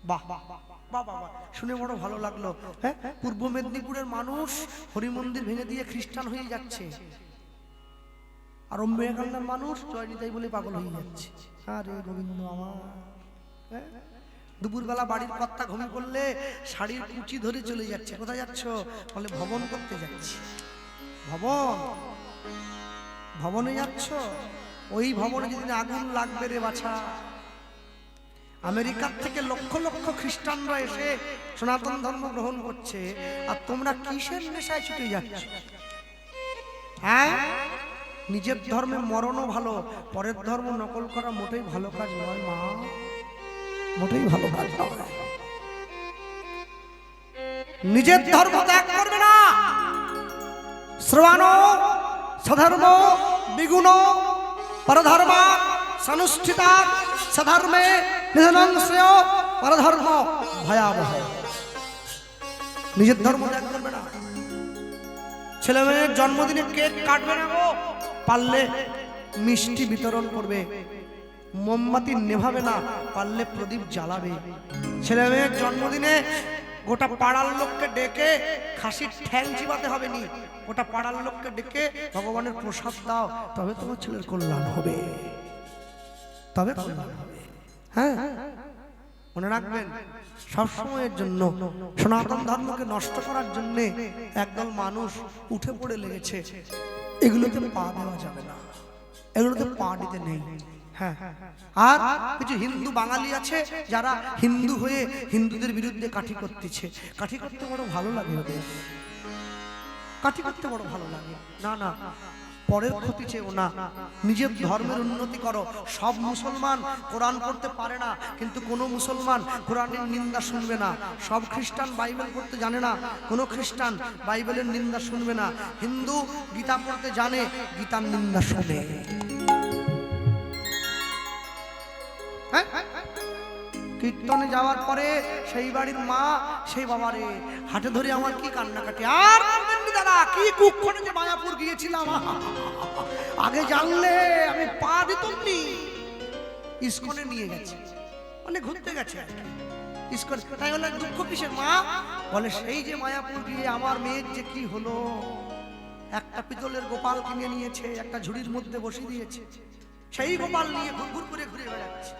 বাহ বাহ বাহ, শুনে বড় ভালো লাগলো। হ্যাঁ, পূর্ব মেদিনীপুরের মানুষ হরিমন্দির ভেঙে দিয়ে খ্রিস্টান হয়ে যাচ্ছে, আর অম্বিকানন্দের মানুষ জয় নিতাই বলে পাগল হয়ে যাচ্ছে। আরে গোবিন্দ আমার, দুপুরবেলা বাড়ির কর্তা ঘুমিয়ে পড়লে শাড়ির কুচি ধরে চলে যাচ্ছে। কোথায় যাচ্ছ? বলে ভবন করতে যাচ্ছি। ভবন, ভবনে যাচ্ছ? ওই ভবনে যেদিন আগুন লাগবে রে বাছা। আমেরিকার থেকে লক্ষ লক্ষ খ্রিস্টানরা এসে সনাতন ধর্ম গ্রহণ করছে, আর তোমরা কিসের নেশায় ছুটে যাচ্ছ? হ্যাঁ, নিজের ধর্মে মরণও ভালো, পরের ধর্ম নকল করা মোটেই ভালো কাজ নয় মা, মোটেই ভালো কাজ নয়। নিজের ধর্ম ত্যাগ করবে না। শ্রবণ সধর্ম বিগুণ পরধর্ম সনুষ্ঠিতা, সধর্মে নিধনং শ্রেয় পরধর্ম ভয়াবহ। নিজের ধর্ম ত্যাগ করবে না। ছেলে মেয়ের জন্মদিনে কেক কাটবে না গো, পারলে মিষ্টি বিতরণ করবে, মোমবাতি নেভাবে না, পারলে প্রদীপ জ্বালাবে। ছেলে মেয়ের জন্মদিনে গোটা পাড়ার লোককে ডেকে খাসির ঠ্যাং চিবাতে হবে নি, গোটা পাড়ার লোককে ডেকে ভগবানের প্রসাদ দাও, তবে তোমার ছেলের কল্যাণ হবে, তবে কল্যাণ হবে। হ্যাঁ, মনে রাখবেন, সবসময়ের জন্য সনাতন ধর্মকে নষ্ট করার জন্য একদল মানুষ উঠে পড়ে লেগেছে। এগুলোতে পা দেওয়া যাবে না, এগুলোতে পা দিতে নেই। হ্যাঁ, আর কিছু হিন্দু বাঙালি আছে যারা হিন্দু হয়ে হিন্দুদের বিরুদ্ধে কাঠি করতেছে। কাঠি করতে বড় ভালো লাগে ওদের, কাঠি করতে বড় ভালো লাগে। না না, পরের ক্ষতি চেয়েও না, নিজের ধর্মের উন্নতি করো। সব মুসলমান কোরআন পড়তে পারে না, কিন্তু কোনো মুসলমান কোরআনের নিন্দা শুনবে না। সব খ্রিস্টান বাইবেল পড়তে জানে না, কোনো খ্রিস্টান বাইবেলের নিন্দা শুনবে না। হিন্দু গীতা পড়তে জানে, গীতার নিন্দা শুনে। কীর্তনে যাওয়ার পরে সেই বাড়ির মা সেই বাবারে হাতে ধরে আমার কি কান্নাকাটি। আর দাদা কি কুক্ষণে যে মায়াপুর গিয়েছিলাম, আগে জানলে আমি পা দিতাম নি। ইস্কনে নিয়ে গেছে, মানে ঘুরতে গেছে ইস্কন। তাই বলে দুঃখ কিসের মা? বলে সেই যে মায়াপুর গিয়ে আমার মেয়ের যে কি হলো, একটা পিতলের গোপাল কিনে নিয়েছে, একটা ঝুড়ির মধ্যে বসিয়ে দিয়েছে, সেই গোপাল নিয়ে ঘুরঘুর করে ঘুরে বেড়াচ্ছে।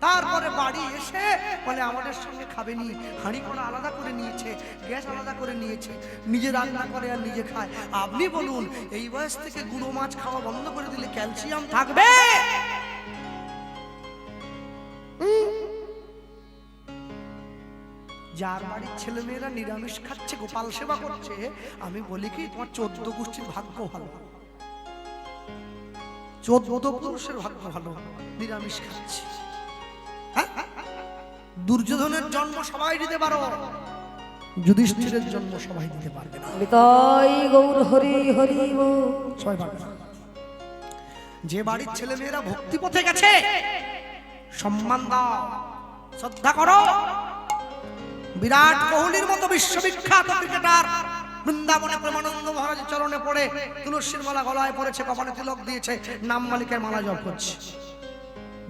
তারপরে বাড়ি এসে বলে আমাদের সঙ্গে খাবেনি, হাঁড়ি কড়া আলাদা করে নিয়েছে, গ্যাস আলাদা করে নিয়েছে, নিজে রান্না করে আর নিজে খায়। আপনি বলুন, এই বয়স থেকে গুঁড়ো মাছ খাওয়া বন্ধ করে দিলে ক্যালসিয়াম থাকবে? যার বাড়ির ছেলে মেয়েরা নিরামিষ খাচ্ছে, গোপাল সেবা করছে, আমি বলি কি তোমার 14 গোষ্ঠীর ভাগ্য ভালো, 14 পুরুষের ভাগ্য ভালো, নিরামিষ খাচ্ছে। দুর্যোধনের জন্ম সবাই দিতে পারো, যুধিষ্ঠিরের জন্ম সবাই দিতে পারবে না। নিতাই গৌর হরি হরি সবাই পারবে না। যে বাড়ির ছেলে মেয়েরা ভক্তি পথে গেছে, সম্মান দাও, শ্রদ্ধা করো। বিরাট কোহলির মতো বিশ্ববিখ্যাত ক্রিকেটার বৃন্দাবনে প্রেমানন্দ মহারাজের চরণে পড়ে তুলসীর মালা গলায় পড়েছে, কপালে তিলক দিয়েছে, নাম মালিকের মালা জপ করছে।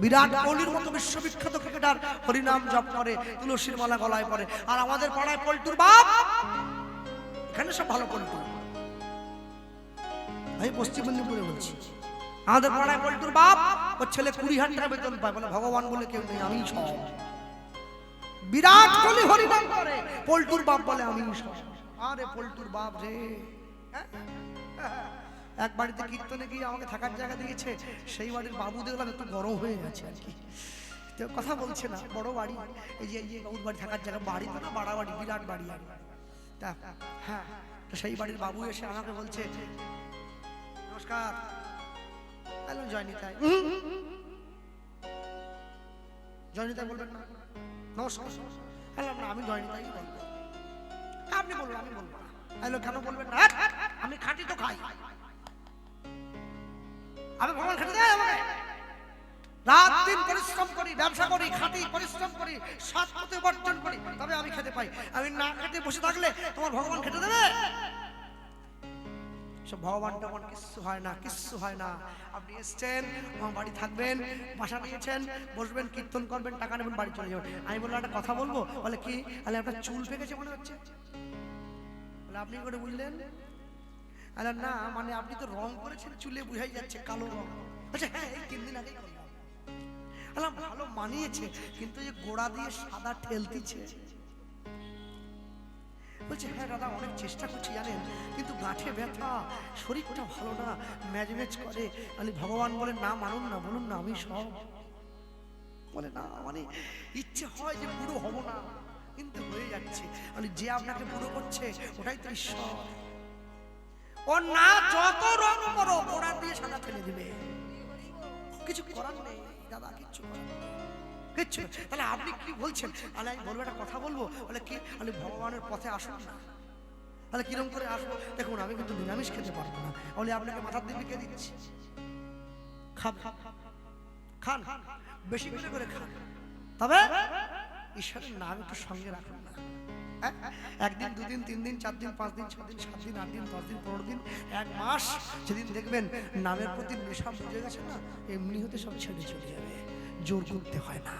বিরাট কোহলির মতো বিশ্ববিখ্যাত ক্রিকেটার হরিনাম জপ করে, তুলসীর মালা গলায় পড়ে। আর আমাদের পাড়ায় পল্টুর বাপ, এখানে সব ভালো পল্টু, আমি পশ্চিম মেদিনীপুরে বলছি, আমাদের পাড়ায় পল্টুর বাপ, ওর ছেলে 20,000 টাকা বেতন পায়, বলে ভগবান বলে কেউ নেই, আমি সব। বিরাট কোহলি হরিনাম করে, পল্টুর বাপ বলে আমি সব। আরে পল্টুর বাপ রে, এক বাড়িতে কীর্তনে গিয়ে আমাকে থাকার জায়গা দিয়েছে, সেই বাড়ির বাবু দেখলাম একটু গরম হয়ে গেছে আর কি, তো কথা বলছে না। বড় বাড়ি, এই যে বাবুর বাড়ি থাকার জায়গা, বাড়ি তো না বাড়া বাড়ি, বিরাট বাড়ি। আর তা হ্যাঁ, তো সেই বাড়ির বাবু এসে আমাকে বলছে নমস্কার। হ্যালো জয়নিতাই, জয়নিতাই বলবেন না, নমস্কার। হ্যালো না, আমি জয়নিতাই বলবো। আপনি বলুন, আমি বলবো না। হ্যালো কেন বলবেন না? আমি খাঁটি তো খাই, আমি ভগবান খেতে দেয় আমাকে। রাত দিন পরিশ্রম করি, ব্যবসা করি, খাঁটি পরিশ্রম করি, সৎ পথে বর্জন করি, তবে আমি খেতে পাই। আমি না খেতে বসে থাকলে তোমার ভগবান খেতে দেবে? সব ভগবান টগবান কিচ্ছু হয় না, কিচ্ছু হয় না। আপনি এসছেন, আমার বাড়ি থাকবেন, বাসা নিয়েছেন, বসবেন, কীর্তন করবেন, টাকা নেবেন, বাড়ি চলে যাবেন। আমি বললাম একটা কথা বলবো, বলে কি? আরে আপনার চুল পেকেছে মনে হচ্ছে। বলে আপনি করে বুঝলেন? আরে না, মানে আপনি তো রং করেছেন, চুলে বুঝাই যাচ্ছে কালো রং। আচ্ছা হ্যাঁ, এই 3 দিন আগেই করলাম। আলাম ভালো মানিয়েছে, কিন্তু এই গোড়া দিয়ে সাদা ঠেলতিছে। বলছে হ্যাঁ দাদা, অনেক চেষ্টা করছি জানেন, কিন্তু গাঁঠে ব্যথা, শরীরটা ভালো না, ম্যাজম্যাজ করে। আমি ভগবান বলে না মানুন না, বলুন না আমি সব। বলে না মানে ইচ্ছে হয় যে বুড়ো হব না, কিন্তু হয়ে যাচ্ছে। মানে যে আপনাকে বুড়ো করছে ওটাই তো ঈশ্বর। ও না, যত রং করো গোড়া দিয়ে সাদা ফেলে দিবে, কিছু করার নেই দাদা, কিচ্ছু করার নেই, কিচ্ছু। তাহলে আপনি কি বলছেন? আমি বলবো একটা কথা বলবো, বলে কি? আমি ভগবানের পথে আসুন না। তাহলে কিরম করে আসবো? দেখুন আমি কিন্তু নিরামিষ খেতে পারবো না, বলে আপনাকে মাথার দিকে কে দিচ্ছি? খান খান, বেশি বেশি করে খান, তবে ঈশ্বরের নাম একটু সঙ্গে রাখুন না। একদিন, 2 দিন, 3 দিন, 4 দিন, 5 দিন, 6 দিন, 7 দিন, 8 দিন, 10 দিন, 15 দিন, 1 মাস, সেদিন দেখবেন নামের প্রতি নেশা বুঝে গেছে না, এমনি হতে সব ছেড়ে চলে যাবে। জোর করতে হয় না,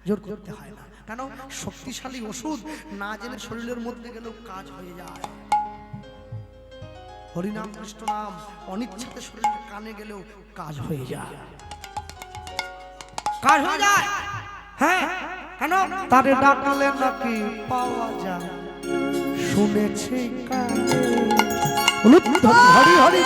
জোর করতে হয় না। কেন? শক্তিশালী ওষুধ না জেনে শরীরের মধ্যে গেলেও কাজ হয়ে যায়। হরিনাম কৃষ্ণ নাম অনিচ্ছাতে শরীরের কানে গেলেও কাজ হয়ে যায়, কাজ হয়ে যায়। হ্যাঁ, কেন? তারে ডাকলে নাকি পাওয়া যায়, শুনেছি কানে। হরি হরি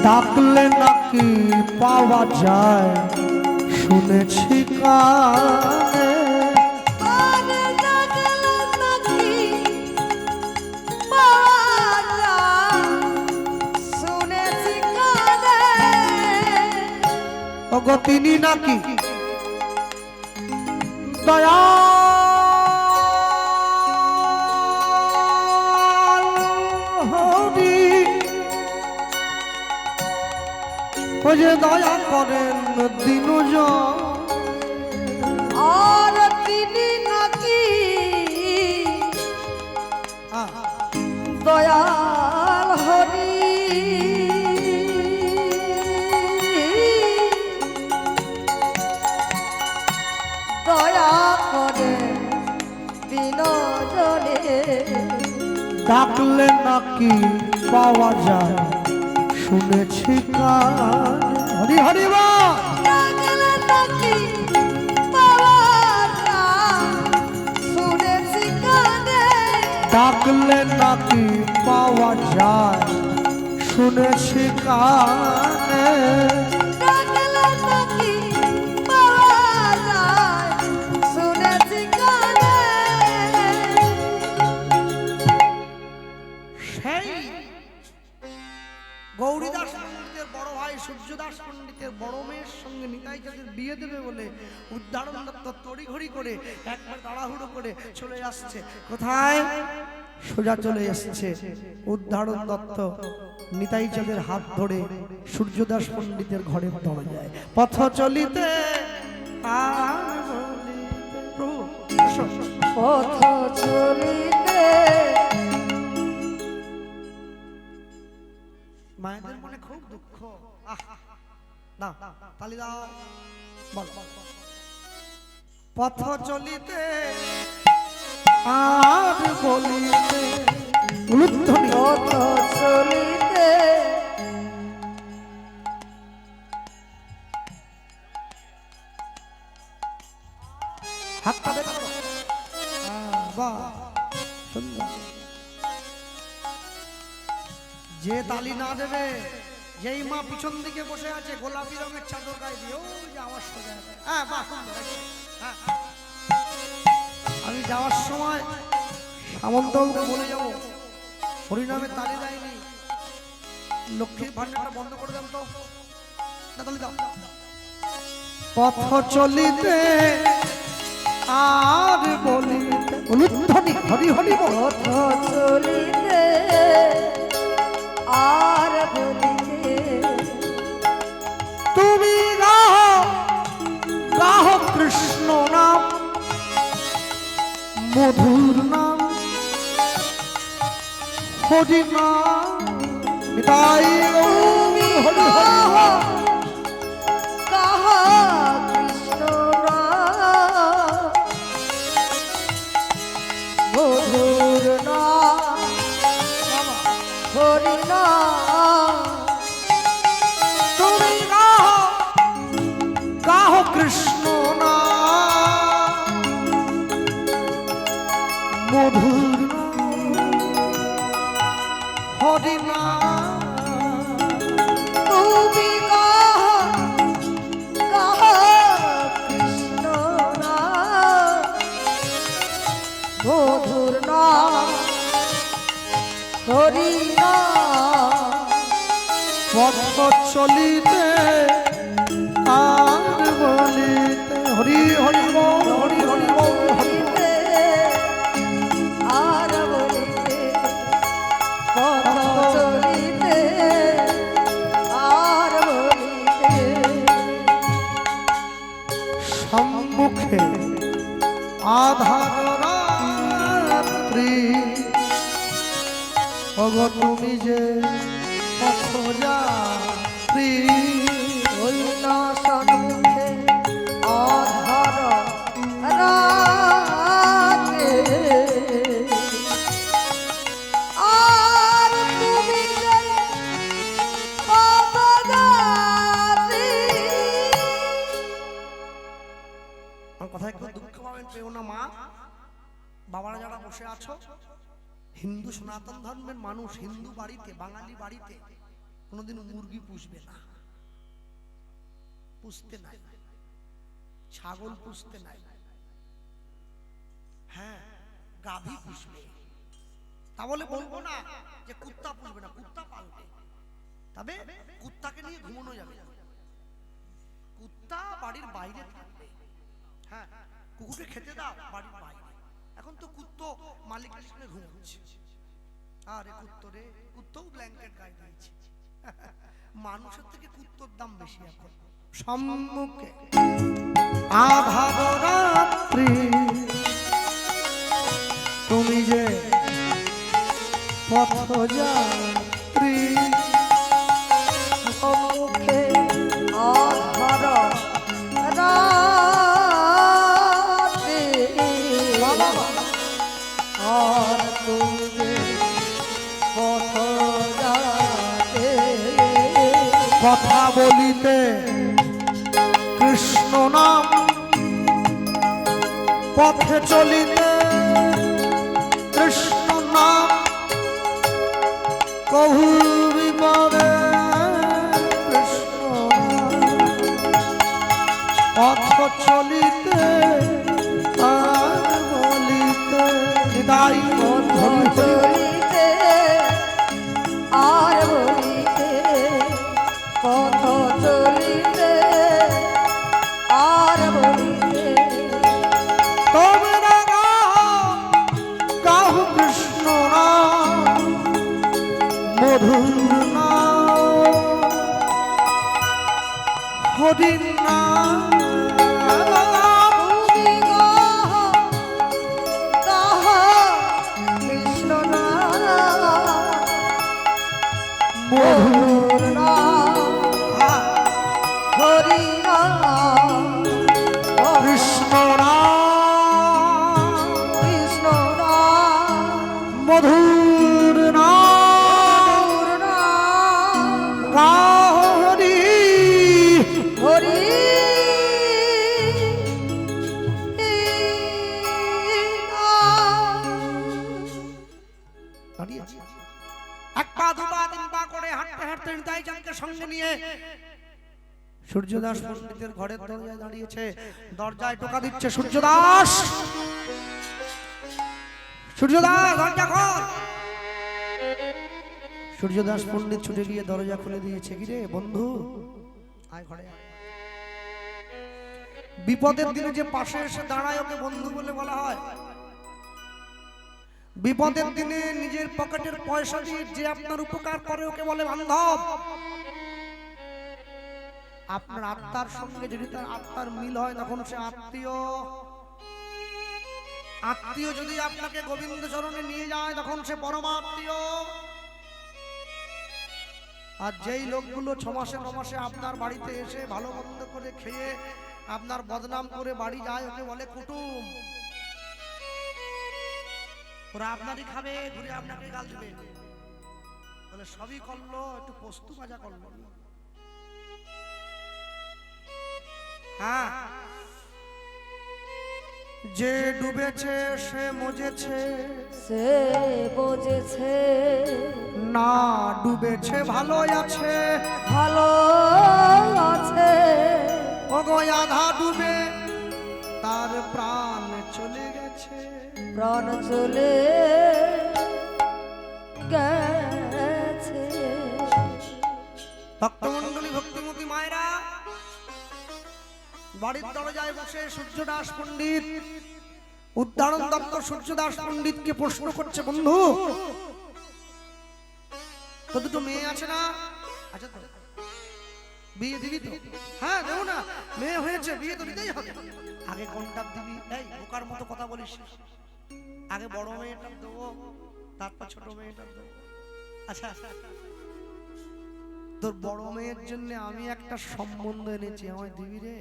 ডাকলে নাকি পাওয়া যায়, শুনেছি কানে। ওগো তিনি নাকি দয়াল হরি, ও যে দয়া করেন দিনজন। আর তিনি নাকি দয়াল হরি, দয়া করে দিনজনে। ডাকলে নাকি পাওয়া যায়, শুনেছি কান। হরি হরি বল। ডাকলে নাকি পাওয়া যায়, শুনেছি কানে। ডাকলে নাকি পাওয়া যায়, শুনেছি কানে। ডাকলে নাকি পাওয়া যায়, শুনেছি কানে। সেই গৌরীদাস পণ্ডিতের বড় ভাই সূর্যদাস পণ্ডিতের বড় মেয়ের সঙ্গে নিতাই চাঁদের বিয়ে দেবে বলে উদ্ধারণ দত্ত তড়িঘড়ি করে একবার তাড়াহুড়ো করে চলে আসছে। কোথায়? সোজা চলে এসছে উদ্ধারণ দত্ত নিতাই চাঁদের হাত ধরে সূর্যদাস পণ্ডিতের ঘরের দরজায়। পথ চলিতে আর বলিতে, প্রভু এসো। পথ চলিতে মায়েদের মনে খুব দুঃখ। দাও তালি দাও, বল। পথ চলিতে আর বলিতে, উলুধ্বনি। পথ চলিতে হাতটা দেখো, বাহ সুন্দর। যে তালি না দেবে, যেই মা পিছন দিকে বসে আছে গোলাপি রঙের চাদর গায়ে দিয়ে, ওই যে আমার সোজা, হ্যাঁ বাহ সুন্দর। হ্যাঁ, আমি যাওয়ার সময় সামন্তবাবুকে বলে যাবো হরিনামে তালি দেয়নি, লক্ষ্মীর ভান্ডারটা বন্ধ করে দেন তো, তালি দাও। পথ চলিতে আর বলিতে, উলুধ্বনি। হরি হরি বল। পথ চলিতে আর বলিতে, তুমি গাহ গাহ মধুর নাম হরি নাম নিতাই তুমি হরি হরি কাহা কাহা কৃষ্ণ নাম মধুর নাম হরি নাম তুমি কাহ কৃষ্ণ নাম মধুর নাম হরি নাম তুমি কাহা কৃষ্ণ নাম মধুর নাম হরি নাম পদ্ম চলিতে আর বলিতে হরি হরি বল হরি হরি বল হরি বলিতে আর বলিতে পথ চলিতে আর বলিতে সম্মুখে আধার রাত্রি ওগো তুমি যে পথযাত্রী ওই না সম্মুখে আধার রাতে আর তুমি যে পথযাত্রী। আমার কথায় কেউ দুঃখ পাবেন পেও না মা। বাবারা যারা বসে আছো, হিন্দু সনাতন ধর্মের মানুষ হিন্দু বাড়িতে বাঙালি বাড়িতে কোনোদিন মুরগি পুষবে না, পুষতে নাই, ছাগল পুষতে নাই, হ্যাঁ গাভী পুষবে। তা বলে বলবো না যে কুত্তা পুষবে না, কুত্তা পালবে, তবে কুত্তাকে নিয়ে ঘুমানো যাবে না। কুত্তা বাড়ির বাইরে থাকবে, হ্যাঁ কুকুরকে খেতে দাও বাড়ির বাইরে। এখন তো কুত্তো মালিকের সঙ্গে ঘুমোচ্ছে, আরে কুত্তো রে, কুত্তও ব্ল্যাঙ্কেট গায়ে দিয়েছে। মানুষের থেকে কুত্তোর দাম বেশি এখন। সম্মুখে আধার রাত্রি তুমি যে পথযাত্রী সম্মুখে আধার রাতে আর তুমি পথযাত্রী। কথা বলিতে কৃষ্ণ নাম পথে চলিতে কৃষ্ণ নাম কহু বিপদে কৃষ্ণ নাম পথ চলিতে আর বলিতে হৃদয় পথ চলিতে আর বলিতে পথ চলিতে আর বলিতে তোমরা কাহু কৃষ্ণ নাম মধুর নাম হরি নাম তুমি কাহা কৃষ্ণ নাম মধুর নাম হরি নাম কৃষ্ণ নাম কৃষ্ণ নাম মধুর নাম মধুর নাম কাহরি হরি দাঁড়িয়েছি। এক পা দু পা তিন পা করে হাঁটতে হাঁটতে হৃদয় চাঁদকে সঙ্গে নিয়ে সূর্যদাস পণ্ডিতের ঘরের দরজায় দাঁড়িয়েছে। দরজায় টোকা দিচ্ছে সূর্যদাস, সূর্যদাস দরজা খোল। সূর্যদাস পণ্ডিত ছুটে গিয়ে দরজা খুলে দিয়েছে। কিরে বন্ধু, আয় ঘরে আয়। বিপদের দিনে যে পাশে এসে দাঁড়ায় ওকে বন্ধু বলে বলা হয়। বিপদের দিনে নিজের পকেটের পয়সা দিয়ে যে আপনার উপকার করে ওকে বলে বান্ধব। আপনার আত্মার সঙ্গে যদি তার আত্মার মিল হয় তখন সে আত্মীয়। আত্মীয় যদি আপনাকে গোবিন্দ চরণে নিয়ে যায় তখন সে পরমাত্মীয়। আর যেই লোকগুলো 6 মাসে 9 মাসে আপনার বাড়িতে এসে ভালো মন্দ করে খেয়ে আপনার বদনাম করে বাড়ি যায় ওকে বলে কুটুম। ওরা আপনারই খাবে, ঘুরে আপনাকে গাল দিবে, বলে সবই করলো, একটু পোস্তু ভাজা করলো। হ্যাঁ, যে ডুবেছে সে মজেছে, সে বুঝেছে না ডুবেছে ভালো আছে, ভালো আছে। ওগো আধা ডুবে তার প্রাণ চলে গেছে, প্রাণ চলে গেছে। ভক্তমণ্ডলী, ভক্তিমতী মায়েরা, বাড়ির দরজায় বসে সূর্যদাস পণ্ডিত, উদ্ধারণ দত্ত সূর্যদাস পণ্ডিতকে প্রশ্ন করছে, বন্ধু তো দুটো মেয়ে আছে না? আচ্ছা, তো বিয়ে দিবি তো? হ্যাঁ দেবো না, মেয়ে হয়েছে, বিয়ে তো দিতেই হবে। আগে কোনটা দিবি? এই বোকার মতো কথা বলিস, আগে বড় মেয়েটা দেবো, তারপর ছোট মেয়েটা দেবো। আচ্ছা, তোর বড় মেয়ের জন্য আমি একটা সম্বন্ধ এনেছি, আমায় দিবি রে?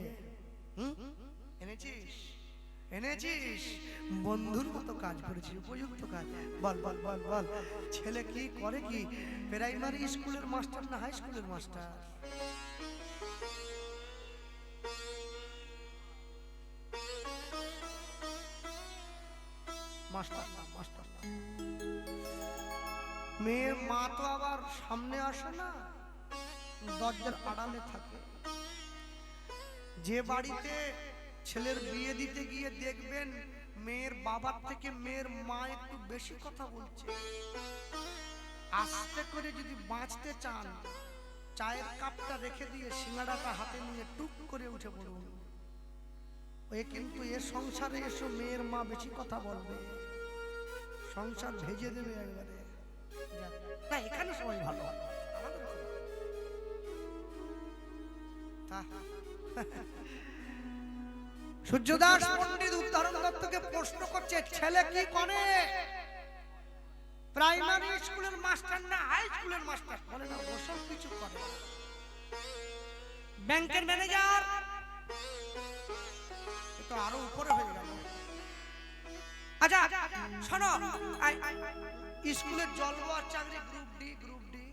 এনেছিস? এনেছিস? বন্ধুর মতো কাজ করেছিস, উপযুক্ত কাজ। বল বল বল বল, ছেলে কি করে? কি প্রাইমারি স্কুলের মাস্টার না হাই স্কুলের মাস্টার? মাস্টার না, মাস্টার না। মেয়ের মা তো আবার সামনে আসে না, দরজার আড়ালে থাকে। যে বাড়িতে ছেলের বিয়ে দিতে গিয়ে দেখবেন মেয়ের বাবার থেকে মেয়ের মা একটু বেশি কথা বলছে, আস্তে করে যদি বাঁচতে চান চায়ের কাপটা রেখে দিয়ে সিঙ্গাড়াটা হাতে নিয়ে টুক করে উঠে পড়ুন। ওই কিন্তু এর সংসারে এসে মেয়ের মা বেশি কথা বলবে, সংসার ভেজে দেবে একবারে। না, এখানে সবাই ভালো, সূর্যদাস পণ্ডিত উদ্ধারণ দত্তকে প্রশ্ন করছে, ছেলে কি করে? প্রাইমারি স্কুলের মাস্টার না হাই স্কুলের মাস্টার? বলে না, ওসব কিছু করে না, ব্যাংকের ম্যানেজার। তো আরো উপরে হয়ে গেল। আচ্ছা শোনো, স্কুলের জলবার চাকরি গ্রুপ ডি, গ্রুপ ডি।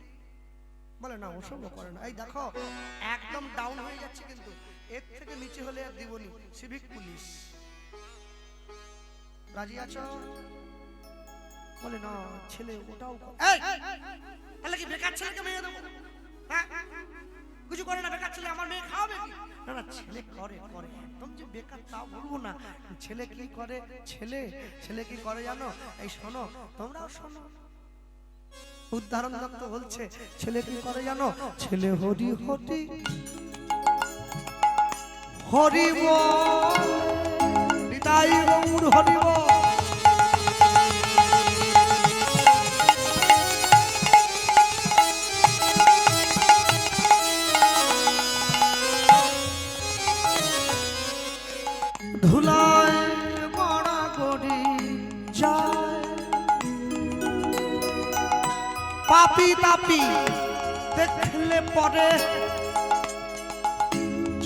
বলে না, ওসবও করে না। এই দেখো একদম ডাউন হয়ে যাচ্ছে, কিন্তু এর থেকে নিচে হলে আর দিবনি, সিভিক পুলিশ। রাজি আছো? বলে না, ছেলে ওটাও তাহলে কি বেকার ছেলেকে মেয়ে দেবো? হ্যাঁ, কিছু করে না বেকার ছেলে, আমার মেয়ে খাওয়াবে কি? না না, ছেলে করে করে, একদম যে বেকার তাও বলবো না। ছেলে কি করে? ছেলে কি করে জানো? এই শোনো, তোমরাও শোনো। উদ্ধারণ দত্ত বলছে, ছেলে কি করে জানো? ছেলে হরি হরি হরি বল, নিতাই গৌর হরি বল। ধুলায় মারা গড়ি যায়, পাপি তাপি দেখলে পরে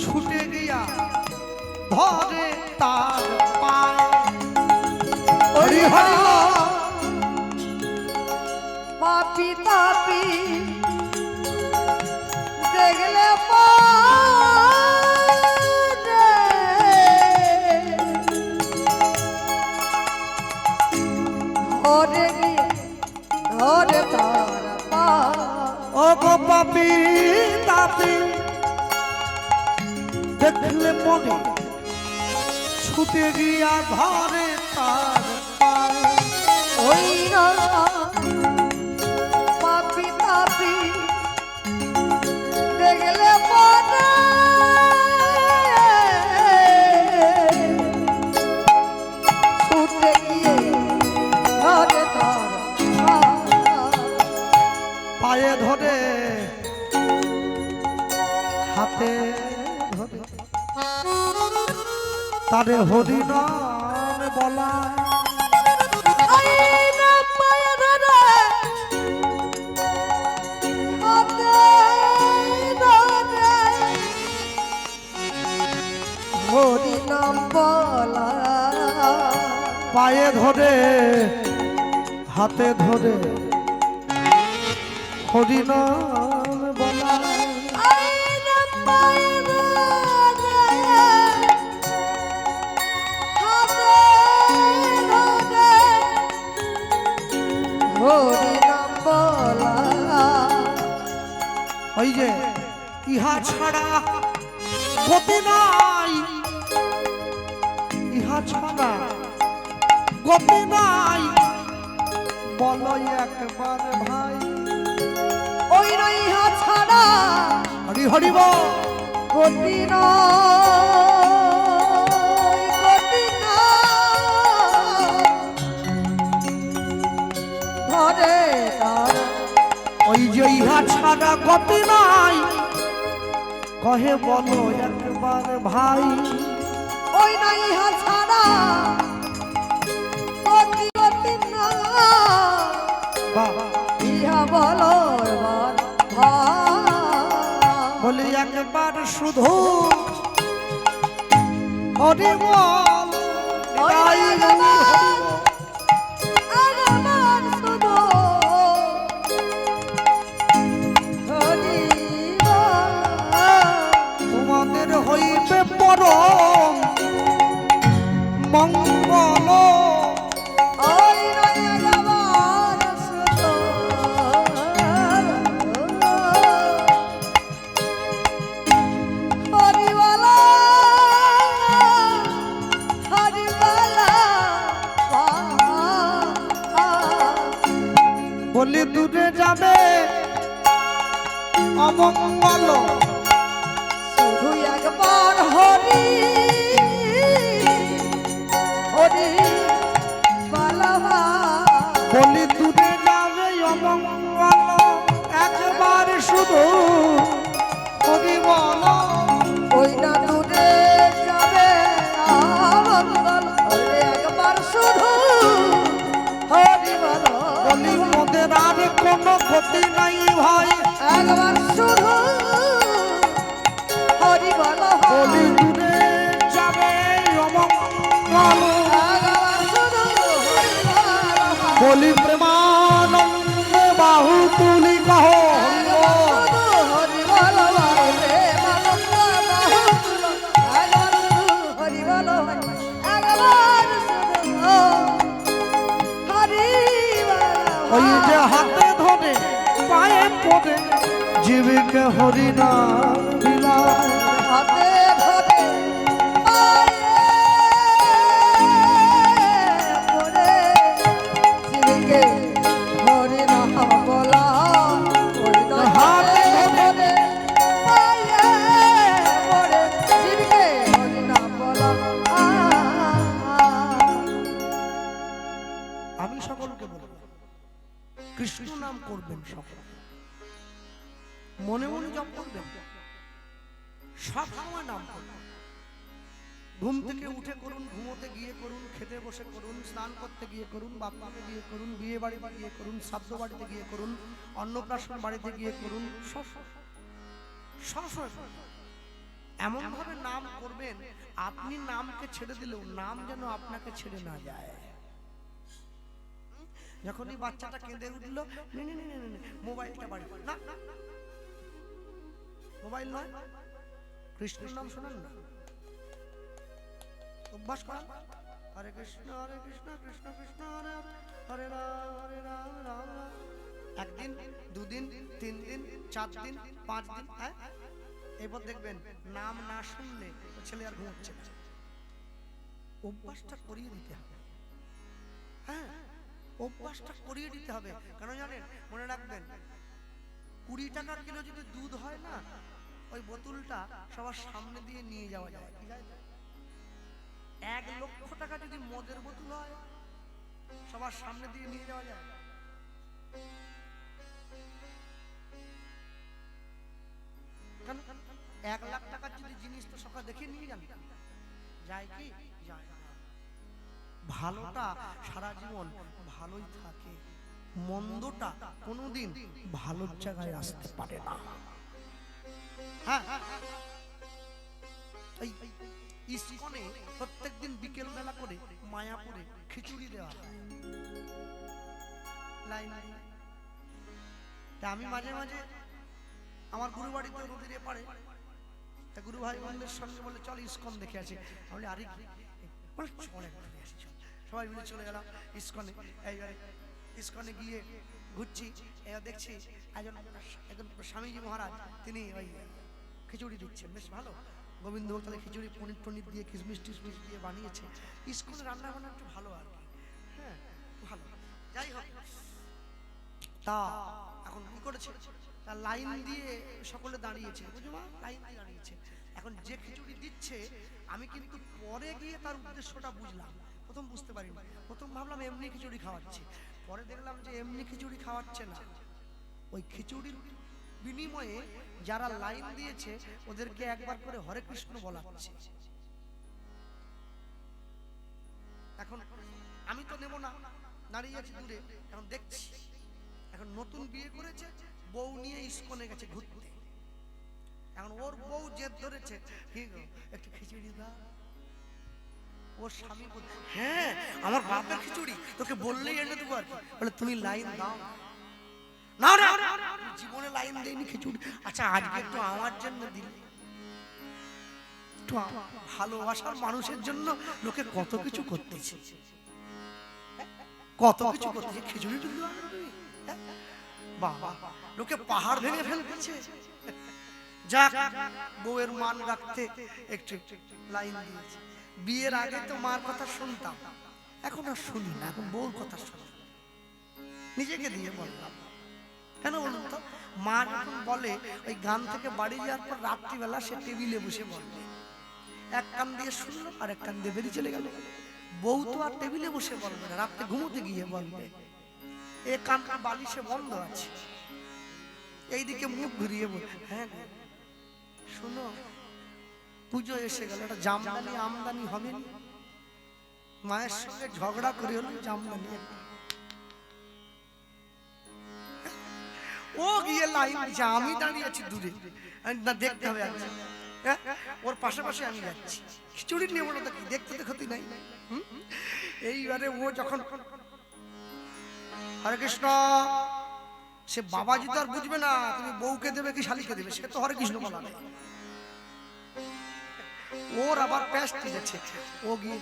ছুটে গিয়া ধরে তার পায়। হরি হরি পাপি তাপি দেখলে পরে ধরে গিয়ে ধরে তার পায়। ও গো পাপি তাপি দেখলে পরে ছুটে গিয়া ধরে তার পায়। ওই না পাপি তাপি দেখলে পরে ছুটে গিয়ে ধরে তার পায়ে ধরে, হাতে ধরে, তারে হরি নাম বলা। নাম বলা পায়ে ধরে হাতে ধরে হরি নাম বলা আইনা পায়ে ধরে হাতে ধরে হরি নাম বলা ওই যে ইহা ছাড়া গতি নাই, ইহা ছাড়া গতি নাই, বলো একবার ভাই। ওই ইহা ছাড়া হরি হরি বল। গতি নয়, গতি নয়, ধরে তার ওই যে ইহা ছাড়া গতি নাই, কহে বলো একবার ভাই। ওই নয় ইহা ছাড়া গতি গতি নয়, বাবা ইহা বলো এবার ভাই। বলি একবার শুধু হরি বল। ওই গাই একবার, হরি বল। একবার শুধু হরি বল। তোমাদের হইবে পরম মঙ্গল। ওই নয় একবার শুধু হরি বল, হরি বল। বলি দূরে যাবে অমঙ্গল। শুধু একবার হরি হরি বলবা। বলি দূরে যাবে অমঙ্গল, একবার শুধু হরি বল। ওই না দূরে যাবে আমঙ্গল, ওরে একবার শুধু হরি বল। বলি মোদের আর কোনো গতি নাই ভাই। একবার শুধু হরি বল। বলি দূরে যাবে অমঙ্গল। একবার শুধু হরি বল। বলি প্রেমানন্দ বাহু তুলি কহ হরি বল। হরি বল রে মানন্দ বাহুল। একবার শুধু হরি বল, একবার শুধু হরি বল। ওই যে হাতে ধরে পায়ে পড়ে জীবিকে হরি নাম বিলায়। হাতে ধরে পায়ে পড়ে জীবকে হরি নাম বলা। ওই তো হাতে ধরে পায়ে পড়ে জীবকে হরি নাম বলা। আমি সকলকে বলব কৃষ্ণ নাম করবেন, সকল মনে মনে জপ করবেন, সব সময় নাম করবেন। ঘুম থেকে উঠে করুন, ঘুমোতে গিয়ে করুন, খেতে বসে করুন, স্নান করতে গিয়ে করুন, বাপমাকে গিয়ে করুন, বিয়ে বাড়িতে গিয়ে করুন, শ্রাদ্ধ বাড়িতে গিয়ে করুন, অন্নপ্রাশন বাড়িতে গিয়ে করুন, সব সময় এমন ভাবে নাম করবেন আপনি নামকে ছেড়ে দিলেও নাম যেন আপনাকে ছেড়ে না যায়। যখনই বাচ্চাটা কেঁদে উঠলো, মোবাইলটা বাড়ি না, মোবাইল নয়, কৃষ্ণের নাম শোনেন না, অভ্যাস করেন। হরে কৃষ্ণ কৃষ্ণ কৃষ্ণ হরে হরে, হরে রাম রাম রাম। একদিন, দুদিন, 3 দিন, 4 দিন, 5 দিন, হ্যাঁ, এরপর দেখবেন নাম না শুনলে ছেলে আর ঘুমোচ্ছে না। অভ্যাসটা করিয়ে দিতে হবে, হ্যাঁ, অভ্যাসটা করিয়ে দিতে হবে। কেন জানেন? মনে রাখবেন 20 টাকার কিলো যদি দুধ হয় না, ওই বোতলটা সবার সামনে দিয়ে নিয়ে যাওয়া যায়। 1 লক্ষ টাকা যদি মদের বোতল হয়, সবার সামনে দিয়ে নিয়ে যাওয়া যায়। কেন? 1 লাখ টাকার যদি জিনিস তো সকাল দেখে নিয়ে যান, যায় কি? যায় না। ভালোটা সারা জীবন ভালোই থাকে, মন্দটা কোনোদিন ভালোর জায়গায় আসতে পারে না। হ্যাঁ, ইসকনে প্রত্যেকদিন বিকেল বেলা করে মায়াপুরে খিচুড়ি দেওয়া হয় লাইন দিয়ে। তা আমি মাঝে মাঝে আমার গুরু বাড়িতে নদীর এপারে তা গুরু ভাই বোনদের সঙ্গে বলে চল ইসকন দেখে আসি। আমি বলি আরে বলে চল একবার দেখে আসি, চল। সবাই মিলে চলে গেলাম ইসকনে। এইবারে ইসকনে গিয়ে ঘুরছি, এবার দেখছি একজন স্বামীজি মহারাজ তিনি ওই খিচুড়ি দিচ্ছেন, বেশ ভালো গোবিন্দ ভোগ তাহলে খিচুড়ি পনির টনির দিয়ে কিশমিশ টিশমিশ দিয়ে বানিয়েছে। ইসকনে রান্না বান্না একটু ভালো আর কি, হ্যাঁ ভালো। যাই হোক, তা এখন কি করেছে, তা লাইন দিয়ে সকলে দাঁড়িয়েছে, বুঝো মা, লাইন দিয়ে দাঁড়িয়েছে। এখন যে খিচুড়ি দিচ্ছে আমি কিন্তু পরে গিয়ে তার উদ্দেশ্যটা বুঝলাম। প্রথম বুঝতে পারিনি, প্রথম ভাবলাম এমনি খিচুড়ি খাওয়াচ্ছে, পরে দেখলাম যে এমনি খিচুড়ি খাওয়াচ্ছে না, ওই খিচুড়ির বিনিময়ে যারা লাইন দিয়েছে ওদেরকে একবার করে হরে কৃষ্ণ বলাচ্ছে। এখন আমি তো নেব না, দাঁড়িয়ে আছি দূরে, এখন দেখছি এখন নতুন বিয়ে করেছে, বউ নিয়ে ইসকনে গেছে ঘুরতে। এখন ওর বউ জেদ ধরেছে, একটু খিচুড়ি দাও। ওর স্বামী বলছে হ্যাঁ আমার বাপের খিচুড়ি, তোকে বললেই এনে দেবো আর কি। বলে তুমি লাইন দাও। না না জীবনে লাইন দেয়নি খিচুড়ি। আচ্ছা আজকে একটু আমার জন্য দিলে। ভালোবাসার মানুষের জন্য লোকে কত কিছু করতেছে, কত কিছু করতেছে। খিচুড়ি বাবা, লোকে পাহাড় ভেঙে ফেলতেছে। যাক, বউয়ের মান রাখতে একটু লাইন দিয়েছে। বিয়ের আগে তো মার কথা শুনতাম, এখন আর শুনি না, এখন বউর কথা শুনি। নিজেকে দিয়ে বললাম কেন বলুন তো, মা যখন বলে ওই গান থেকে বাড়ি যাওয়ার পর রাত্রিবেলা সে টেবিলে বসে বলবে, এক কান দিয়ে শুনলো আর এক কান দিয়ে বেরিয়ে চলে গেল। বউ তো আর টেবিলে বসে বলবে না, রাত্রে ঘুমোতে গিয়ে বলবে এ কানটা বালিশে বন্ধ আছে, এইদিকে মুখ ঘুরিয়ে বল হ্যাঁ শোনো পুজো এসে গেল, একটা জামদানি আমদানি হবে না, মায়ের সঙ্গে ঝগড়া করে হলো জামদানি। ও গিয়ে লাইন দিচ্ছে, আমি দাঁড়িয়ে আছি দূরে, না দেখতে হবে আচ্ছা, ওর পাশাপাশি আমি যাচ্ছি। খিচুড়ি নেবো না, কি দেখতে তো ক্ষতি নাই। এইবারে ও যখন হরে কৃষ্ণ, সে বাবাজি তো আর বুঝবে না তুমি বউকে দেবে কি শালিকে দেবে, সে তো হরে কৃষ্ণ বলা নেই। ওর আবার প্যাস ঠিক আছে, ও গিয়ে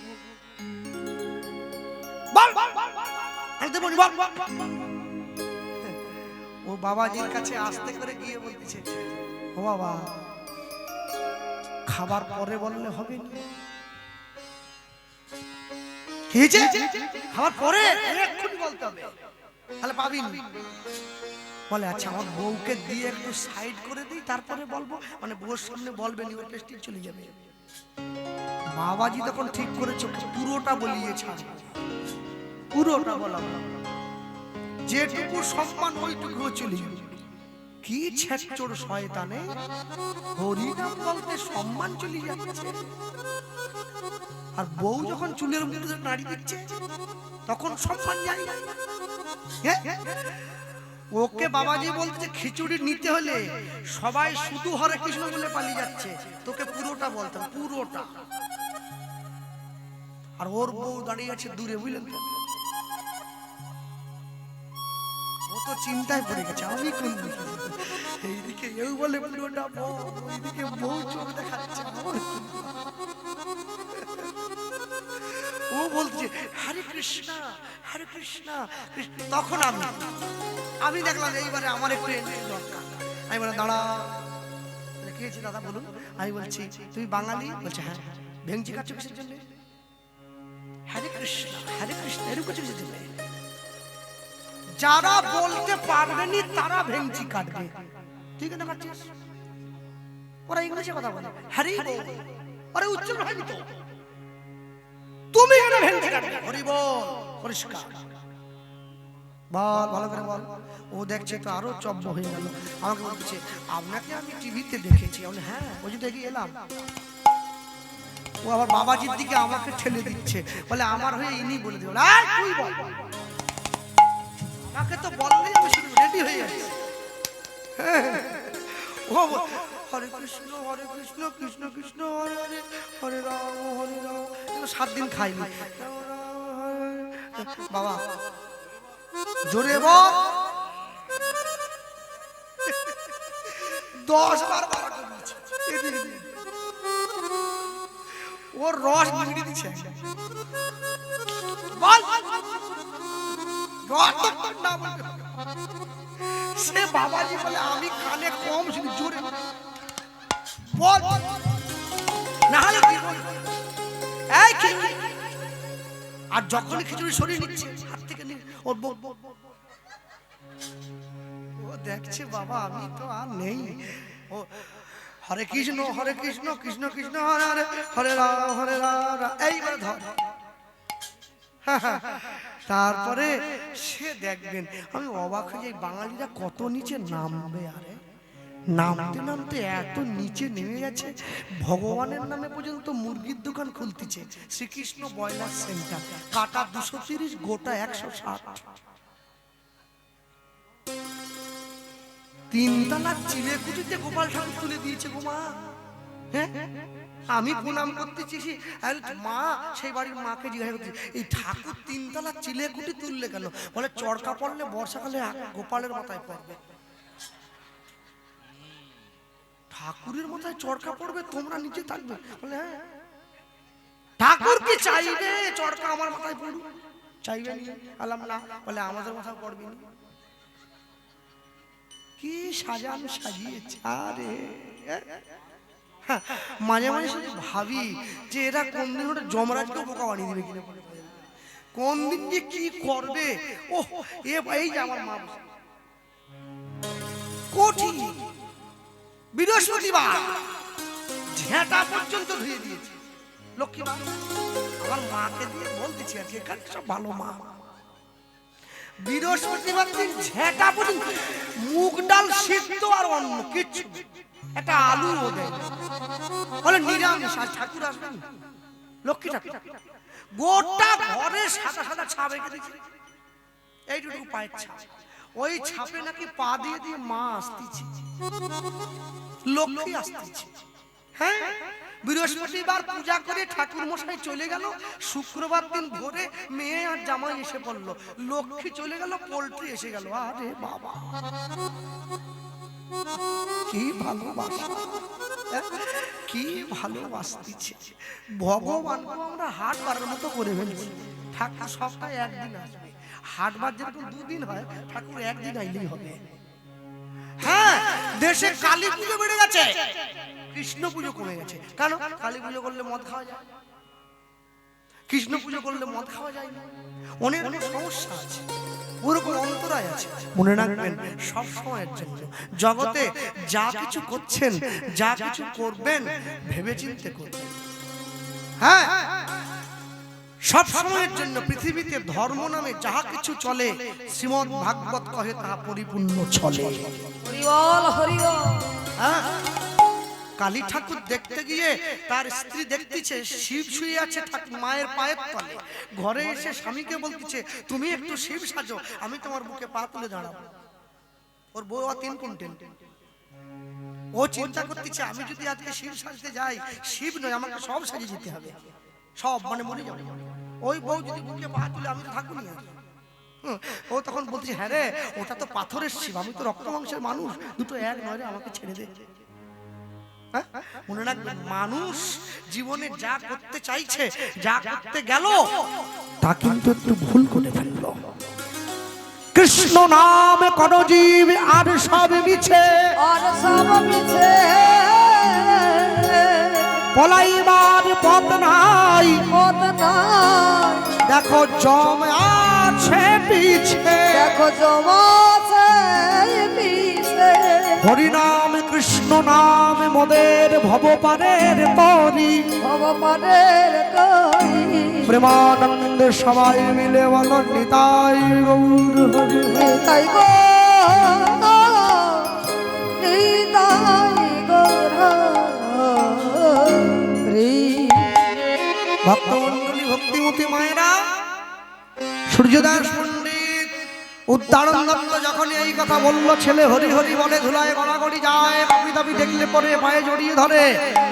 ও বাবাজির কাছে আস্তে করে গিয়ে বলতেছে ও বাবা খাবার পরে বললে হবে না, খাবার পরে এক্ষুনি বলতে হবে, তাহলে পাবি না। বলে আচ্ছা আমার বউকে দিয়ে একটু সাইড করে দিই তারপরে বলবো, মানে বউর সামনে বলবে নি, ওর টেস্টিং চলে যাবে। বাবাজি তখন ঠিক করেছে পুরোটা বলিয়ে ছাড়বে, পুরোটা বলা, যেটুকু সম্মান ওইটুকু চলে যাবে। কি ছেচড় শয়তানে, হরিনাম বলতে সম্মান চলে যাচ্ছে। আর বউ যখন চুলের মধ্যে নাড়ি দিচ্ছে তখন সম্মান যায় না। ওকে বাবাজি বলছে খিচুড়ি নিতে হলে সবাই শুধু হরে কৃষ্ণ বলে পালিয়ে যাচ্ছে, তোকে পুরোটা বলতে হবে, পুরোটা। আর ওর বউ দাঁড়িয়ে আছে দূরে, বুঝলেন তো, ও তো চিন্তায় পড়ে গেছে আমি কোন দিকে, এইদিকে এও বলে পুরোটা বউ, ওইদিকে বউ চোখ দেখাচ্ছে। ও বলছে হরে কৃষ্ণ হরে কৃষ্ণ কৃষ্ণ। তখন আমি দেখলাম এইবারে আমার একটু এন্ট্রি দরকার। আমি বলে দাঁড়া, কি হয়েছে দাদা বলুন। আমি বলছি তুমি বাঙালি? বলছে হ্যাঁ। ভেঙচি কাটছো কিসের জন্য? হরে কৃষ্ণ এরকম কিসের জন্য? যারা বলতে পারবেনি তারা ভেঙচি কাটবে, ঠিক আছে? কাটছিস ওরা ইংলিশে কথা বলে, হরি বল, আরে উচ্চারণ হয়নি তো, তুমি কেন ভেঙচি কাটবে? হরি বল, পরিষ্কার বল, ভালো করে বল। ও দেখছে তো আরো চব্য হয়ে গেল, আমাকে বলছে আপনাকে আমি টিভিতে দেখেছি। আমি হ্যাঁ, ওই যে দেখি এলাম। ও আবার বাবাজির দিকে আমাকে ঠেলে দিচ্ছে, বলে আমার হয়ে ইনি বলে দিল, তুই বল। আমাকে তো বললেই আমি শুধু রেডি হয়ে যাচ্ছি। ও হরে কৃষ্ণ কৃষ্ণ কৃষ্ণ হরে হরে হরে রাম 7 দিন খাইনি। বাবা জোরে বল 10 বার বার করে দিয়েছে। ওর রস মিশিয়ে দিচ্ছে বল রস তো না বলবে। সে বাবাজি বলে আমি কানে কম শুনি জোরে বল না হলে কি বলবো এই কি। আর যখন খিচুড়ি সরিয়ে নিচ্ছে হাত থেকে নিয়ে ওর ও দেখছে বাবা আমি তো আর নেই। ও হরে কৃষ্ণ কৃষ্ণ কৃষ্ণ হরে হরে হরে রাম এইবার ধর। তারপরে সে দেখবেন আমি অবাক হয়ে যাই বাঙালিরা কত নিচে নামবে। আরে নামতে নামতে এত নিচে নেমে গেছে ভগবানের নামে পর্যন্ত মুরগির দোকান খুলতেছে। শ্রীকৃষ্ণ ব্রয়লার সেন্টার, কাটা 230, গোটা 160। 3 তলার চিলেকুটিতে গোপাল ঠাকুর তুলে দিয়েছে গো মা। হ্যাঁ আমি প্রণাম করতেছি মা, সেই বাড়ির মাকে জিজ্ঞাসা করছি এই ঠাকুর 3 তলার চিলেকুটি তুললে কেন? বলে চরকা পড়লে বর্ষাকালে গোপালের মাথায় পড়বে। ঠাকুরের মাথায় চরকা পড়বে তোমরা নিচে থাকবে? বলে হ্যাঁ। ঠাকুর কি চাইবে চরকা আমার মাথায় পড়ুক? চাইবে নি? আলাম না। বলে আমাদের মাথায় পড়বে না। কি সাজানো সাজিয়েছে। আরে মাঝে মাঝে ভাবি যে এরা কোন দিন ওটা যমরাজকে বোকা বানিয়ে দিবে কিনা, কোন দিন যে কি করবে। ও এই যে আমার মা কঠিন বৃহস্পতিবার ঝেঁটা পর্যন্ত ধুয়ে দিয়েছে। লক্ষ্মী মা আমার মাকে দিয়ে বলতেছি আজকে এখানে সব ভালো মা। বৃহস্পতিবার দিন ঝেঁটা পর্যন্ত মুগ ডাল সিদ্ধ আর অন্য কিচ্ছু, একটা আলু দেয়। বলে নিরামিষ। আর ঠাকুর আসবেন লক্ষ্মী ঠাকুর গোটা ঘরে সাদা সাদা ছাপ রেখে দিচ্ছে, এইটুকু পায়ের ছাপ। ওই ছাপে নাকি পা দিয়ে দিয়ে মা আসতেছে, লক্ষ্মী আসতেছে। হ্যাঁ বৃহস্পতিবার পূজা করে ঠাকুর মশাই চলে গেল। শুক্রবার দিন ভোরে মেয়ে আর জামাই এসে পড়লো, লক্ষ্মী চলে গেল, পোল্ট্রি এসে গেল। আরে বাবা কি ভালোবাসা, কি ভালোবাসতেছে ভগবানকে। আমরা হাট বারের মতো করে ফেলছি। ঠাকুর সপ্তাহে 1 দিন আসবে। হাট বার যেরকম 2 দিন হয়, ঠাকুর 1 দিন আইলেই হবে। হ্যাঁ দেশে কালী পুজো বেড়ে গেছে, কৃষ্ণ পুজো কমে গেছে। কেন? কালী পুজো করলে মদ খাওয়া যায়, কৃষ্ণ পুজো করলে মদ খাওয়া যায় না। অনেক অনেক সমস্যা আছে, ওরকম অন্তরায় আছে। মনে রাখবেন সব সময়ের জন্য জগতে যা কিছু করছেন, যা কিছু করবেন ভেবে চিন্তে করবেন। হ্যাঁ সব সময়ের জন্য পৃথিবীতে ধর্ম নামে যাহা কিছু চলে শ্রীমদ্ ভাগবত কহে তাহা পরিপূর্ণ চলে। হ্যাঁ কালী ঠাকুর দেখতে গিয়ে তার স্ত্রী দেখতেছে শিব শুয়ে আছে মায়ের পায়ের তলে। ঘরে এসে স্বামীকে বলতেছে তুমি একটু শিব সাজো, আমি তোমার বুকে পা তুলে দাঁড়াবো। ওর বউ 3 কুইন্টাল। ও চিন্তা করতেছে আমি যদি আজকে শিব সাজতে যাই, শিব নয় আমাকে সব সাজিয়ে যেতে হবে, সব মানে মরে যাবে। ওই বউ যদি বুকে পা তুলে আমি তো থাকুনি। ও তখন বলছে হ্যাঁ রে ওটা তো পাথরের শিব, আমি তো রক্ত মাংসের মানুষ, দুটো এক নয় রে, আমাকে ছেড়ে দে। মনে রাখবেন মানুষ জীবনে যা করতে চাইছে, যা করতে গেল তা কিন্তু একটু ভুল করে ফেললো। কৃষ্ণ নামে কোন জীব আর সব মিছে, আর সব মিছে পলাইবার পথ নাই, পথ নাই। দেখো জম আছে পিছে, দেখো জম আছে পিছে। হরি নাম কৃষ্ণ নাম মোদের ভবপারের তরি, ভবপারের তরি। প্রেমানন্দ সবাই মিলে বলো নিতাই গৌর হরি, নিতাই গৌর, নিতাই গৌর হরি। ভক্তমন্ডলী ভক্তিমতী মায়েরা, সূর্যদাস পণ্ডিত উদ্দারণ দত্ত যখন এই কথা বলল, ছেলে হরি হরি বলে ধুলায় গড়াগড়ি যায়, দাবি দেখলে পরে পায়ে জড়িয়ে ধরে।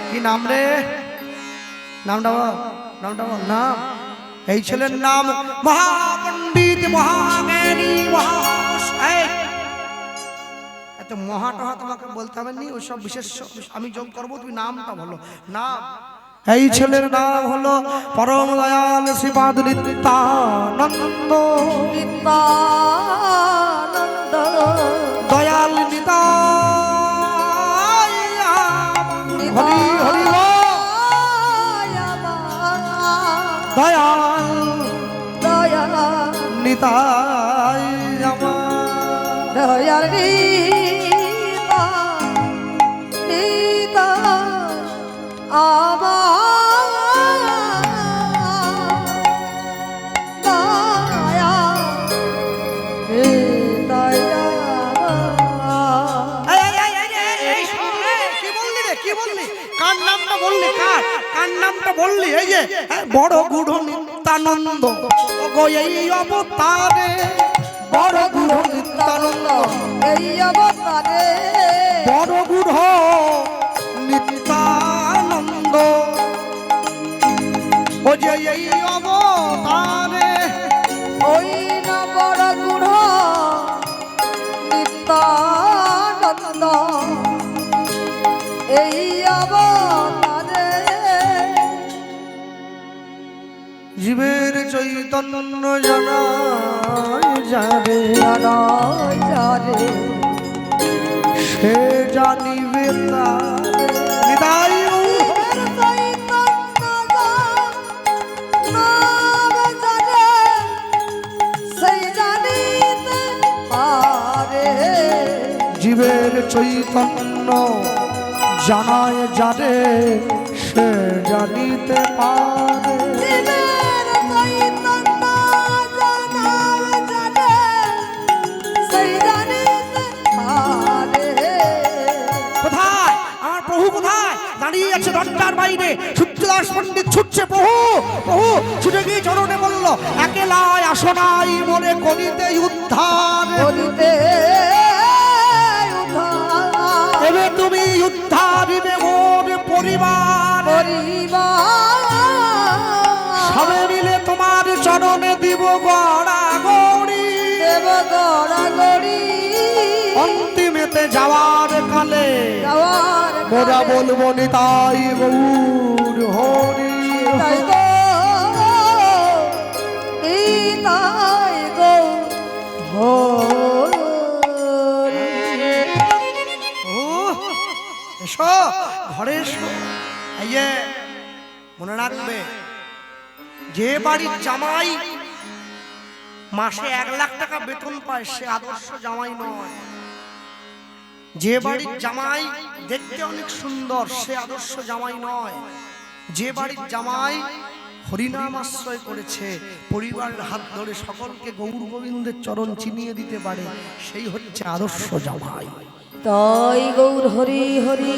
কি নাম রে? নামটা বল, নামটা বল। নাম এই ছেলের নাম মহাপণ্ডিত মহাজ্ঞানী এত মহাটহা তোমাকে বলতে হবে নি, ওইসব বিশেষ আমি যোগ করবো, তুমি নামটা বলো। নাম এই ছেলের নাম হলো পরম দয়াল শ্রীপাদ নিত্যানন্দ। নিত্যানন্দ দয়াল নিতাই হরি হরি দয়াল দয়াল নিতাই আমার দয়াল নিতা নিতা আমার দয়া দয়া কি বললি? কার নামটা বললি? কার নামটা বললি? এই যে বড় গুঢ় নিত্যানন্দ গো এই অবতারে, বড় গুঢ় নিত্যানন্দ এই অবতারে, বড় গুঢ় নিত্যানন্দ ও যে এই অবতারে, ওই না বড় গুঢ় নিত্যানন্দ এই অবতারে, জীবের চৈতন্য জানায় যারে, জানায় যারে সে জানিবে তারে। নিতাই জীবের চৈতন্য জানায় যারে, সে জানিতে পারে। কোথায় আমার প্রভু? কোথায় দাঁড়িয়ে আছে দরজার বাইরে? সূর্যদাস পণ্ডিত ছুটছে, প্রভু প্রভু ছুটে গিয়ে চরণে বলল, একেলায় আসনাই মনে করিতে উদ্ধার, এবে তুমি উদ্ধারিবে মোর পরিবার, সবে মিলে তোমার চরণে দিব গড়াগড়ি, অন্তিমেতে যাওয়ার কালে মোরা বলবো নিতাই গৌর হরি। এসো ঘরে এসো। এই যে মনে রাখবে, যে বাড়ির জামাই মাসে 1 লাখ টাকা বেতন পায় সে আদর্শ জামাই নয়। যে বাড়ির জামাই দেখতে অনেক সুন্দর সে আদর্শ জামাই নয়। যে বাড়ির জামাই হরিনাম আশ্রয় করেছে, পরিবারের হাত ধরে সকলকে গৌর গোবিন্দের চরণ চিনিয়ে দিতে পারে, সেই হচ্ছে আদর্শ জামাই। তাই গৌর হরি হরি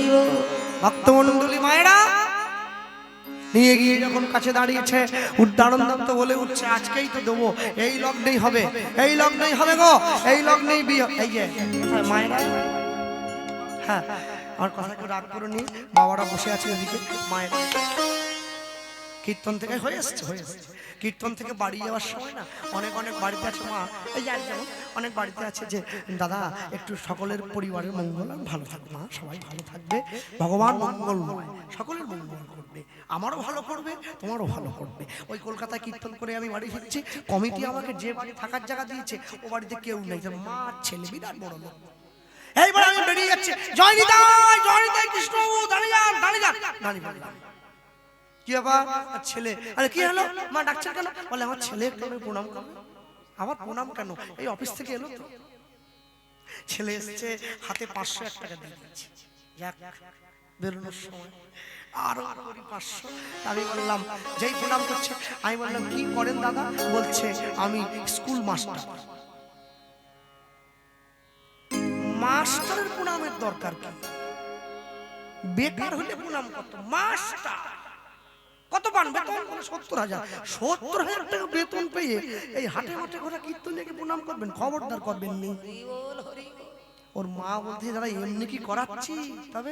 ভক্তমণ্ডলী মায়েরা নিয়ে গিয়ে যখন কাছে দাঁড়িয়েছে, উদ্দারণ দত্ত বলে উঠছে, আজকেই তো দেবো, এই লগ্নেই হবে, এই লগ্নেই হবে গো, এই লগ্নেই বিয়ে। এই যে মায়েরা, হ্যাঁ আমার কথা কেউ রাগ করে নি, বাবারা বসে আছে এদিকে। মায়েরা কীর্তন থেকে হয়ে এসছে, কীর্তন থেকে বাড়ি যাওয়ার সময় না অনেক বাড়িতে আছে মা, এই যে যেমন অনেক বাড়িতে আছে যে দাদা একটু সকলের পরিবারের মঙ্গল আর ভালো থাকবে, মা সবাই ভালো থাকবে, ভগবান মঙ্গলময় সকলের মঙ্গল করবে, আমারও ভালো করবে তোমারও ভালো করবে। ওই কলকাতায় কীর্তন করে আমি বাড়ি ফিরছি, কমিটি আমাকে যে বাড়ি থাকার জায়গা দিয়েছে ও বাড়িতে কেউ নেই, মা ছেলে বিরাট বড় লোক। এইবার আমি বেরিয়ে যাচ্ছি, জয় নিতাই কৃষ্ণ দাঁড়িয়ে যান দাঁড়িয়ে যান, দাঁড়িয়ে কি বাবা ছেলে, আরে কি হলো মা ডাকছেন কেন? বলে আমার ছেলে একটু প্রণাম করবে। আবার প্রণাম কেন? এই অফিস থেকে এলো তো, ছেলে এসছে, হাতে 501 টাকা দিয়ে দিচ্ছে, বেরোনোর সময় আরো 500। আমি বললাম, যেই প্রণাম করছে আমি বললাম কি করেন দাদা? বলছে আমি স্কুল মাস্টার। মাস্টারের প্রণামের দরকার কি? বেকার হলে প্রণাম করতো, মাস্টার কত পান বেতন? 70,000। 70,000 টাকা বেতন পেয়ে এই হাটে মাঠে ঘোরা কীর্তন লেগে প্রণাম করবেন? খবরদার করবেন নি। ওর মা বলতে দাদা এমনি কি করাচ্ছি, তবে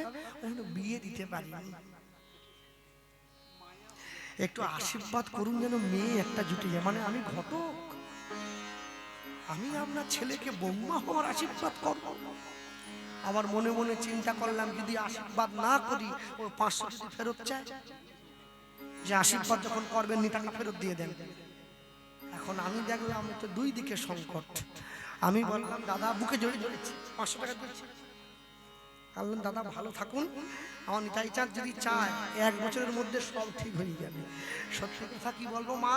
বিয়ে দিতে পারি, একটু আশীর্বাদ করুন যেন মেয়ে একটা জুটে যায়। মানে আমি ঘটক, আমি আপনার ছেলেকে বৌমা হওয়ার আশীর্বাদ করব। আমার মনে মনে চিন্তা করলাম যদি আশীর্বাদ না করি ওর 500 যদি ফেরত চায়, যে আশীর্বাদ যখন করবেন নি টাকা ফেরত দিয়ে দেন। এখন আমি দেখলাম আমি তো দুই দিকে সংকট। আমি বললাম দাদা, বুকে জড়িয়ে ধরেছি, 500 টাকা দিয়েছি। বললাম দাদা ভালো থাকুন, আমার নিতাই চাঁদ যদি চায় 1 বছরের মধ্যে সব ঠিক হয়ে যাবে। সত্যি কথা কি বলবো মা,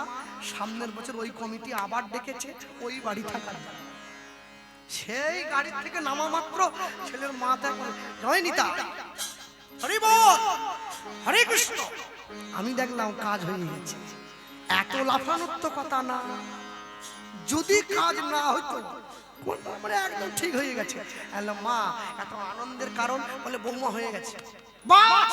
সামনের বছর ওই কমিটি আবার ডেকেছে ওই বাড়ি থাকার জন্য। সেই গাড়ি থেকে নামা মাত্র ছেলের মাথা জয় নিতা, হরি বল, হরে কৃষ্ণ। আমি দেখলাম কাজ হয়ে গেছে। এত লাফানোর তো কথা না, যদি কাজ না হতো মানে একদম ঠিক হয়ে গেছে। মা এত আনন্দের কারণ বলে বৌমা হয়ে গেছে, বাস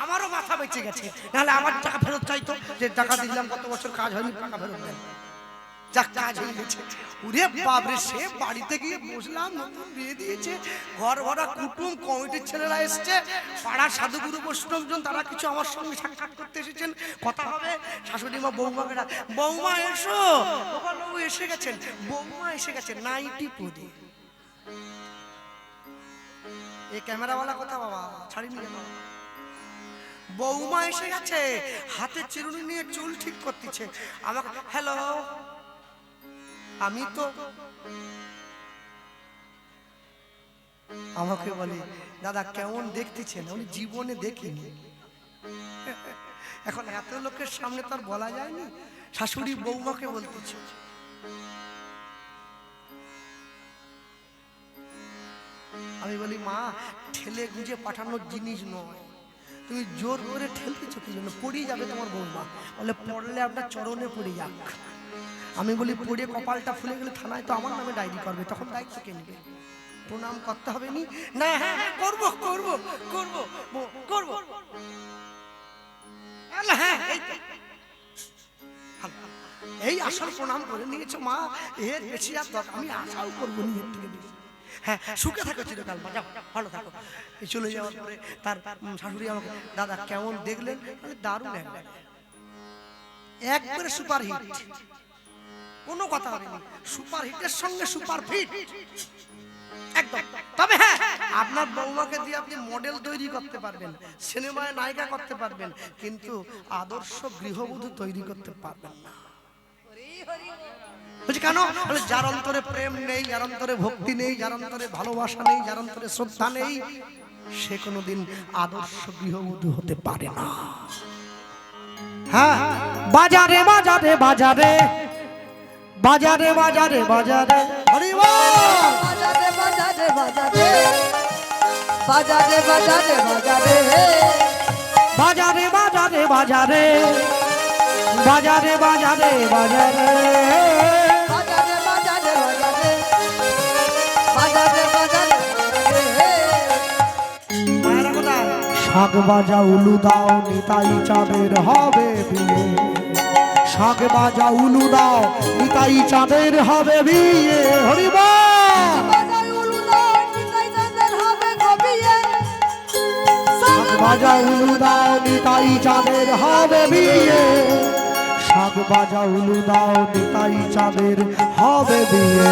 আমারও মাথা বেঁচে গেছে। নাহলে আমার টাকা ফেরত চাইতো, যে টাকা দিলাম কত বছর কাজ হয়নি, টাকা ফেরত দেন। যাক কাজ হয়ে গেছে। ওরে বাপরে, সে বাড়িতে গিয়ে বসলাম, নতুন বিয়ে দিয়েছে, ঘর ভরা কুটুম, কমিটির ছেলেরা এসছে, পাড়ার সাধুগুরু বৈষ্ণবজন, তারা কিছু আমার সঙ্গে সাক্ষাৎ করতে এসেছেন, কথা হবে। শাশুড়ি মা বৌমাকে বৌমা এসো, বাবু এসে গেছেন, বৌমা এসে গেছেন নাইটি পরে। এই ক্যামেরাওয়ালা কথা বাবা ছাড়িনি, বৌমা এসে গেছে, হাতে চিরুনি নিয়ে চুল ঠিক করতেছে। আমাকে হ্যালো, আমি তো আমাকে বলে দাদা কেমন দেখতেছেন, উনি জীবনে দেখিনি। এখন এত লোকের সামনে তার বলা যায়নি, শাশুড়ি বৌমাকে বলতেছে। আমি বলি মা, ঠেলে গুঁজে পাঠানোর জিনিস নয়, তুমি জোর করে ঠেলতেছো কি জন্য, পড়িয়ে যাবে তোমার বৌমা। বলে পড়লে আপনার চরণে পড়ে যাক। আমি বলি পড়ে কপালটা ফুলে গেলে থানায় তো আমার নামে ডায়েরি করবে, তখন দায়িত্ব কে নেবে? প্রণাম করতে হবে নি? না হ্যাঁ হ্যাঁ করবো করবো করবো করবো, হ্যাঁ এই আসল প্রণাম করে নিয়েছো মা, এর বেশি আর দরকার আমি আশাও করবো নি এর থেকে বেশি। হ্যাঁ সুখে থাকো চিরকাল, যাও ভালো থাকো। চলে যাওয়ার পরে তার শাশুড়ি আমাকে দাদা কেমন দেখলেন, দারুণ একবারে সুপার হিট, কোনো কথা হয়নি, সুপার হিটের সঙ্গে সুপার ফিট একদম। তবে হ্যাঁ আপনার বৌমাকে দিয়ে আপনি মডেল তৈরি করতে পারবেন, সিনেমায় নায়িকা করতে পারবেন, কিন্তু আদর্শ গৃহবধূ তৈরি করতে পারবেন না। বুঝি কেন? যার অন্তরে প্রেম নেই, যার অন্তরে ভক্তি নেই, যার অন্তরে ভালোবাসা নেই, যার অন্তরে শ্রদ্ধা নেই, সে কোনোদিন আদর্শ গৃহবধূ হতে পারে না। হ্যাঁ বাজারে বাজারে বাজারে বাজারে বাজারে বাজারে, হরি বল, বাজারে বাজারে বাজারে বাজারে বাজারে বাজারে বাজারে বাজারে বাজারে বাজারে বাজারে বাজারে বাজারে বাজারে বাজারে বাজারে মায়েরা কোথায়? শাক বাজা উলু দাও, নিতাই চাঁদের হবে বিয়ে। শাক বাজা উলু দাও, নিতাই চাঁদের হবে বিয়ে। হরি বল, বাজারে উলু দাও, নিতাই চাঁদের হবে বিয়ে। শাক বাজা উলু দাও, নিতাই চাঁদের হবে বিয়ে। শাক বাজা উলু দাও, নিতাই চাঁদের হবে বিয়ে।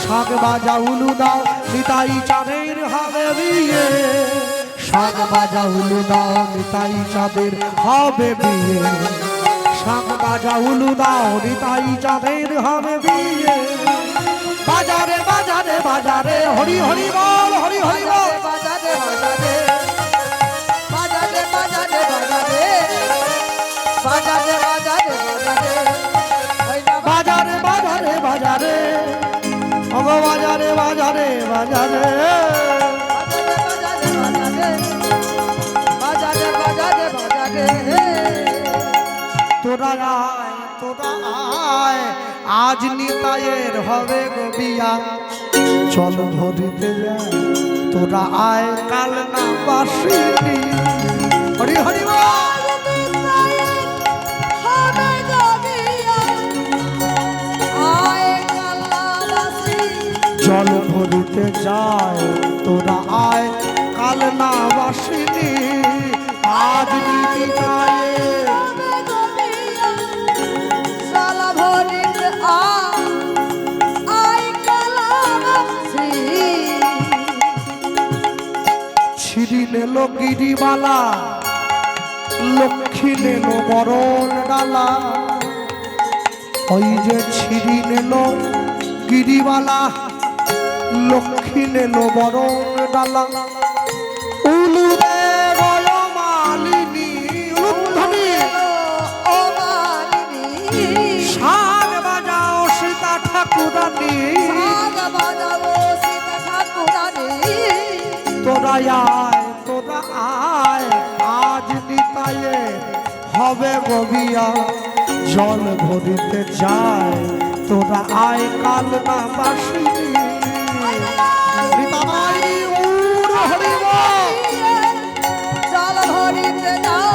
শাক বাজা উলু দাও, নিতাই চাঁদের হবে বিয়ে। শাক বাজা উলু দাও, নিতাই চাঁদের হবে বিয়ে। শাক বাজা উলু দাও, নিতাই চাঁদের হবে বিয়ে। বাজারে বাজারে বাজারে, হরি হরি বল, হরি হরি বল, বাজারে বাজারে বাজারে বাজারে বাজারে বাজারে বাজারে বাজারে বাজারে বাজারে, ওগো বাজারে বাজারে বাজারে, বাজারে বাজারে বাজারে তোরা আয় তোরা আয়, আজ নিতাইয়ের হবে গো বিয়া। চল ধরিতে যায় তোরা আয়, কাল না বাসিনি। হরি হরি বল, হবে গবিয়া আয় কালাবাসী চল ধরিতে ভরিতে যায় তোরা আয় কাল না বাসিনি আজ নীতি যায় হবে গবিয়া জল ভরিতে আই কালাবাসী ছিড়ি নেল গিরিবালা লক্ষ্মী নেল বরণ ডালা ওই যে ছিড়ি নেল গিরিবালা লক্ষ্মী নেল বরণ ডালা উলুদে গয় মালিনী উলুধ্বনি ও মালিনী শাক বাজাও সীতা ঠাকুরানী সাগ বাজাবো সীতা ঠাকুরানী তোরা আয় আজ নিতায়ে হবে গবিয়া জল ভরিতে যায় তোরা আয় কাল না বাসিনি নিতাই উড় হরিব জল ভরিতে যাও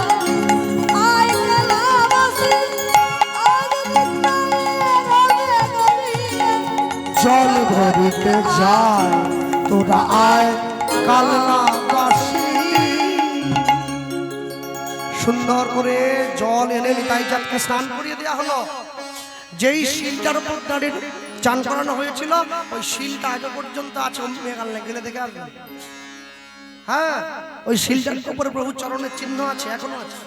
আই কালাবাসী আজ নিতাই হবে গবিয়া জল ভরিতে যায় তোরা আয় কাল না বাসিনি সুন্দর করে জল এনে নিতাই চাঁদকে স্নান করিয়ে দেওয়া হলো যেই শিলটার উপর দাঁড়িয়ে চান করানো হয়েছিল ওই শিলটা আজও পর্যন্ত আছে মেঘালয় গেলে দেখে আসবেন হ্যাঁ ওই শিলটার উপরে প্রভু চরণের চিহ্ন আছে এখনো আছে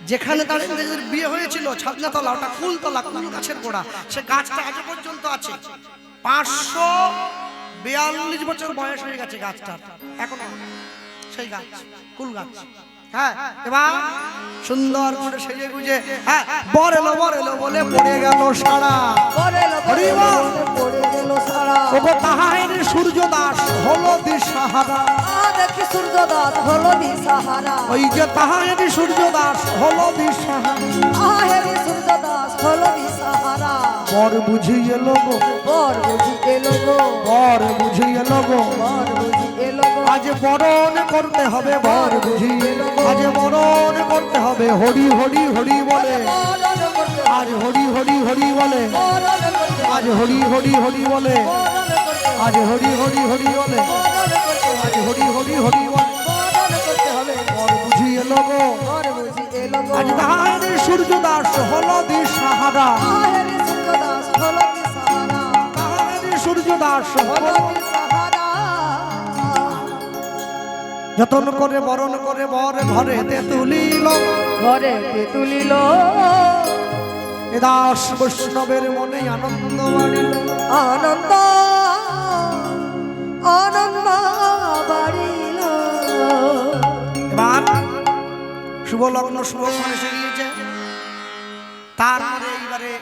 যেখানে তার ইংরেজের বিয়ে হয়েছিল ছাদনাতলা ওটা কুলতলা কুল গাছের গোড়া সে গাছটা আজও পর্যন্ত আছে 542 বছর বয়স হয়ে গেছে গাছটার এখনো সেই গাছ কুল গাছ হ্যাঁ এবার সুন্দর করে সেজে গুজে হ্যাঁ বর এলো বলে পড়ে গেল সারা পড়ে গেল সারা ওগো তাহার সূর্য দাস হলো দিশাহারা দেখি সূর্যদাস হলো দিশাহারা ওই যে তাহার সূর্য দাস হলো দিশাহারা আহেরি সূর্যদাস হলো দিশাহারা বর বুঝি এলো গো বর বুঝি এলো গো বর বুঝি এলো গো বর বুঝি এলো গো আজ বরণ করতে হবে বর বুঝি আজ বরণ করতে হবে হরি হরি হরি বলে বরণ করতে আজ হরি হরি হরি বলে বরণ করতে আজ হরি হরি হরি বলে বরণ করতে আজ হরি হরি হরি বলে বরণ করতে আজ হরি হরি হরি বলে বরণ করতে হবে বর বুঝি এলো গো বর বুঝি এলো গো আজ তাহার সূর্য দাস হলো দিশাহারা আহেরি সূর্যদাস হলো দিশাহারা তাহার সূর্য দাস হলো হলো দিশাহারা যতন করে বরণ করে বর ঘরেতে তুলিল ঘরে কে তুলিল এ দাস বৈষ্ণবের মনে আনন্দ বাড়িল আনন্দ আনন্দ বাড়িল এবার শুভ লগ্ন শুভ সময় এসে গিয়েছে তারপরে এইবারে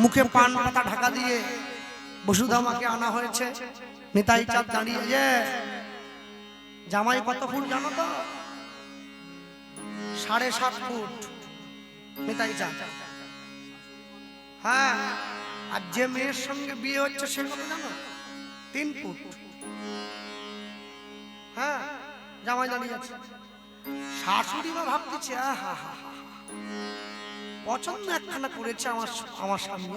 মুখে পান পাতা ঢাকা দিয়ে বসুধামাকে আনা হয়েছে নিতাই চাঁদ দাঁড়িয়ে যে জামাই কত ফুট জানো তো 7.5 ফুট নিতাই চাঁদ হ্যাঁ আর যে মেয়ের সঙ্গে বিয়ে হচ্ছে সে কত জানো 3 ফুট হ্যাঁ জামাই দাঁড়িয়ে আছে শাশুড়ি মা ভাবতেছে আহা হা হা পছন্দ একখানা করেছে আমার স্বামী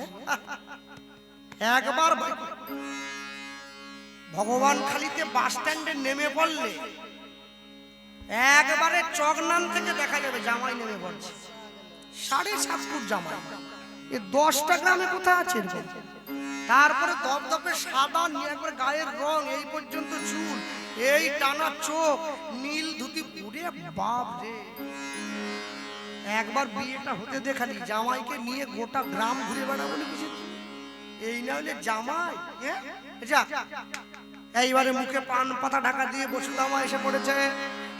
একবার ভগবান খালিতে বাস স্ট্যান্ডে নেমে পড়লে একবারে চকনান থেকে দেখা যাবে জামাই নেমে পড়ছে 7.5 ফুট জামাই এ 10টা গ্রামে কোথায় আছে এরকম তারপরে দপদপে সাদা নিয়ে একবার গায়ের রং এই পর্যন্ত চুল এই টানা চোখ নীল ধুতি পুরে বাপ রে একবার বিয়েটা হতে দেখালি জামাইকে নিয়ে গোটা গ্রাম ঘুরে বেড়াবো কিছু এই না হলে জামাই যা এইবারে মুখে পান পাতা ঢাকা দিয়ে বসুধামা এসে পড়েছে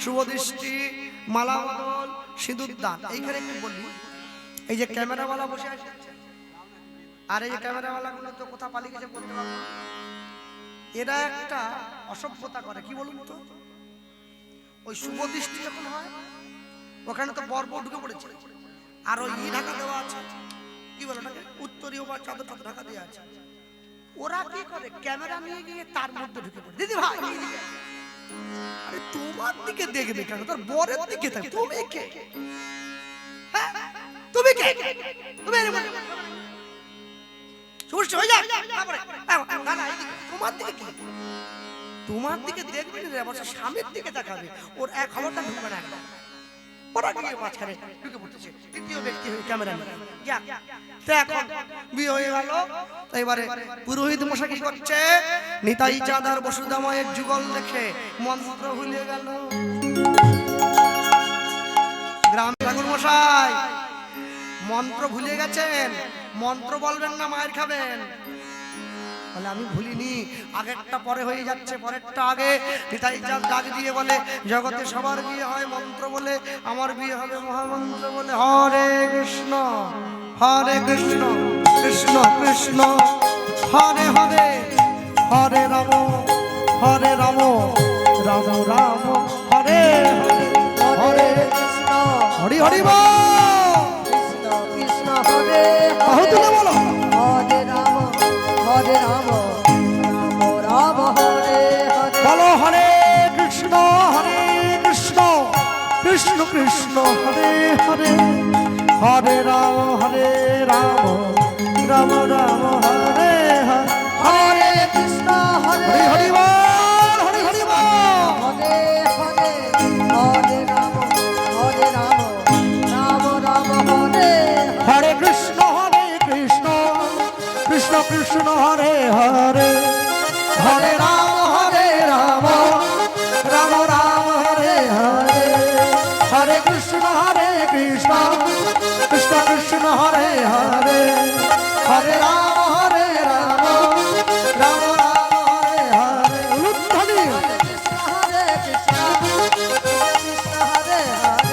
শুভ দৃষ্টি মালা বদল সিঁদুর দান এইখানে একটু বলি এই যে ক্যামেরাওয়ালা বসে আছে আর এই ক্যামেরাওয়ালা গুলো তো কোথা পালিয়ে গেছে বলতে পারবো এরা একটা অসভ্যতা করে কি বলুন তো ওই শুভ দৃষ্টি যখন হয় ওখানে তো বর বউ ঢুকে পড়েছে আর ওই ঢাকা দেওয়া আছে কি বলে ওটাকে উত্তরীয় বা চাদর টাদর ঢাকা দেওয়া আছে ওরা কি করে ক্যামেরা নিয়ে গিয়ে তার মধ্যে ঢুকে পড়ে দিদি ভাই আরে তোমার দিকে দেখবে কেন তোর বরের দিকে তাক তুমি কে তুমি কে তুমি সুষ্ঠু হয়ে যাক তারপরে না না এইদিকে, তোমার দিকে কি, তোমার দিকে দেখবে না রে, বসে স্বামীর দিকে তাকাবে, ওর এক খবরটা ঢুকবে না একদম, ওরা গিয়ে মাঝখানে ঢুকে পড়তেছে তৃতীয় ব্যক্তি হয়ে ক্যামেরা নিয়ে যাক। তো এখন বিয়ে হয়ে গেল, এবারে পুরোহিত মশাই কি করছে, নিতাই চাঁদ আর বসুধা মায়ের যুগল দেখে মন্ত্র ভুলে গেল। গ্রাম ঠাকুর মশাই মন্ত্র ভুলে গেছেন, মন্ত্র বলবেন না, মায়ের খাবেন। বলে আমি ভুলিনি, আগেরটা পরে হয়ে যাচ্ছে, পরেরটা আগে। নিতাই চাঁদ ডাক দিয়ে বলে, জগতে সবার বিয়ে হয় মন্ত্র বলে, আমার বিয়ে হবে মহামন্ত্র বলে। হরে কৃষ্ণ কৃষ্ণ কৃষ্ণ হরে হরে, হরে রাম রাম রাম হরে হরে, কৃষ্ণ হরি হরি বল, কৃষ্ণ কৃষ্ণ হরে আহো হরে, তুলে বলো, হরে রাম রাম রাম হরে হরে। বলো হরে কৃষ্ণ কৃষ্ণ কৃষ্ণ হরে হরে, হরে রাম রাম রাম হরে হরে, হরে কৃষ্ণ হরে হরি হরি বল, হরি হরি বল, হরে হরে, হরে রাম রাম রাম হরে হরে কৃষ্ণ কৃষ্ণ কৃষ্ণ হরে হরে, হরে রাম রাম রাম হরে হরে, হরে কৃষ্ণ কৃষ্ণ কৃষ্ণ হরে হরে, হরে রাম রাম রাম হরে হরে। উলুধ্বনি কৃষ্ণ হরে কৃষ্ণ কৃষ্ণ হরে হরে,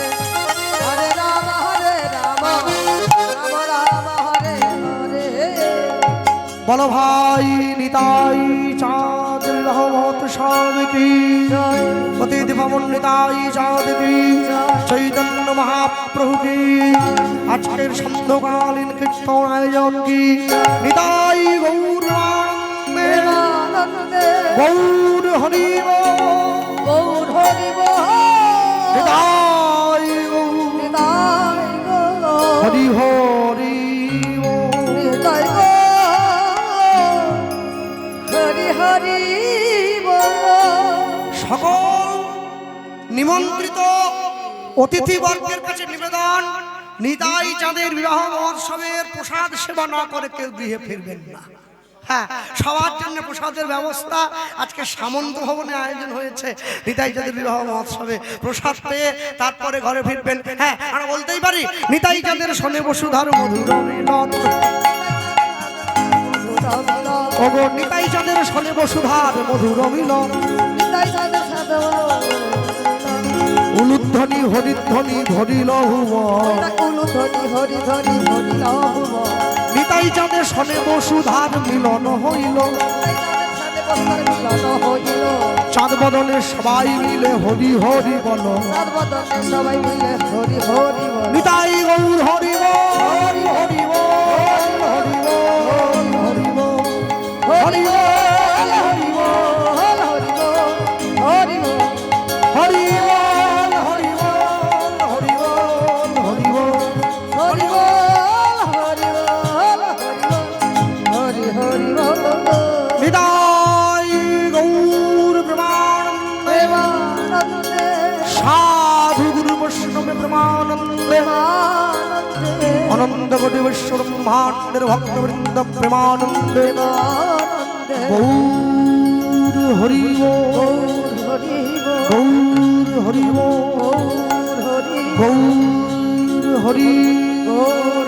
হরে রাম রাম রাম হরে হরে। বলো ভাই নিতাই চাঁদ রহমত স্বামী কি অতিথি ভবন, নিতাই চাঁদ কি চৈতন্য মহাপ্রভু কি, আজকের সন্ধ্যকালীন কীর্তন আয়োজন কি, নিতাই গৌর আনন্দে আনন্দে গৌর হরি গৌর হরি বল, নিতাই গৌর নিতাই গৌর হরি হরি নিতাই গৌর হরি হরি বল। সকল নিমন্ত্রিত অতিথিবর্গের কাছে নিবেদন, নিতাই চাঁদের বিবাহ মহোৎসবের প্রসাদ সেবা না করে কেউ গৃহে ফিরবেন না। হ্যাঁ, সবার জন্য প্রসাদের ব্যবস্থা আজকে সামন্ত ভবনে আয়োজন হয়েছে। নিতাই চাঁদের বিবাহ মহোৎসবে প্রসাদ পেয়ে তারপরে ঘরে ফিরবেন। হ্যাঁ, আমরা বলতেই পারি নিতাই চাঁদের শোনে বসুধার মধুর মিলন, ওগো নিতাই চাঁদের শোনে বসুধার মধুর মিলন, নিতাই চাঁদের সাথে উলুধ্বনি হরিধ্বনি ধরিল ভুবন, কুলুধ্বনি হরি ধরি ধরিল ভুবন, নিতাই চাঁদের শোনে বসুধার মিলন হইল, চাঁদ বদলে সবাই মিলে হরি হরি বল, সবাই মিলে হরি হরি বল। নিতাই গৌর হরি বল, হরি হরি বল, হরি বল, হরি বল, হরি বল, হরি বল, হরি বল, হরি বল, হরি বল, হরি বল, হরি বল, হরি বল, হরি বল, হরি বল, হরি হরি বল। নিতাই গৌর প্রেমানন্দে, প্রেমানন্দে সাধু গুরু বৈষ্ণবে প্রেমানন্দে, প্রেমানন্দে অনন্ত কোটি বিশ্ব ব্রহ্মাণ্ডের ভক্তবৃন্দ প্রেমানন্দে, প্রেমানন্দে গৌর হরি গৌর হরি বল, গৌর হরি গৌর হরি গৌর হরি গৌর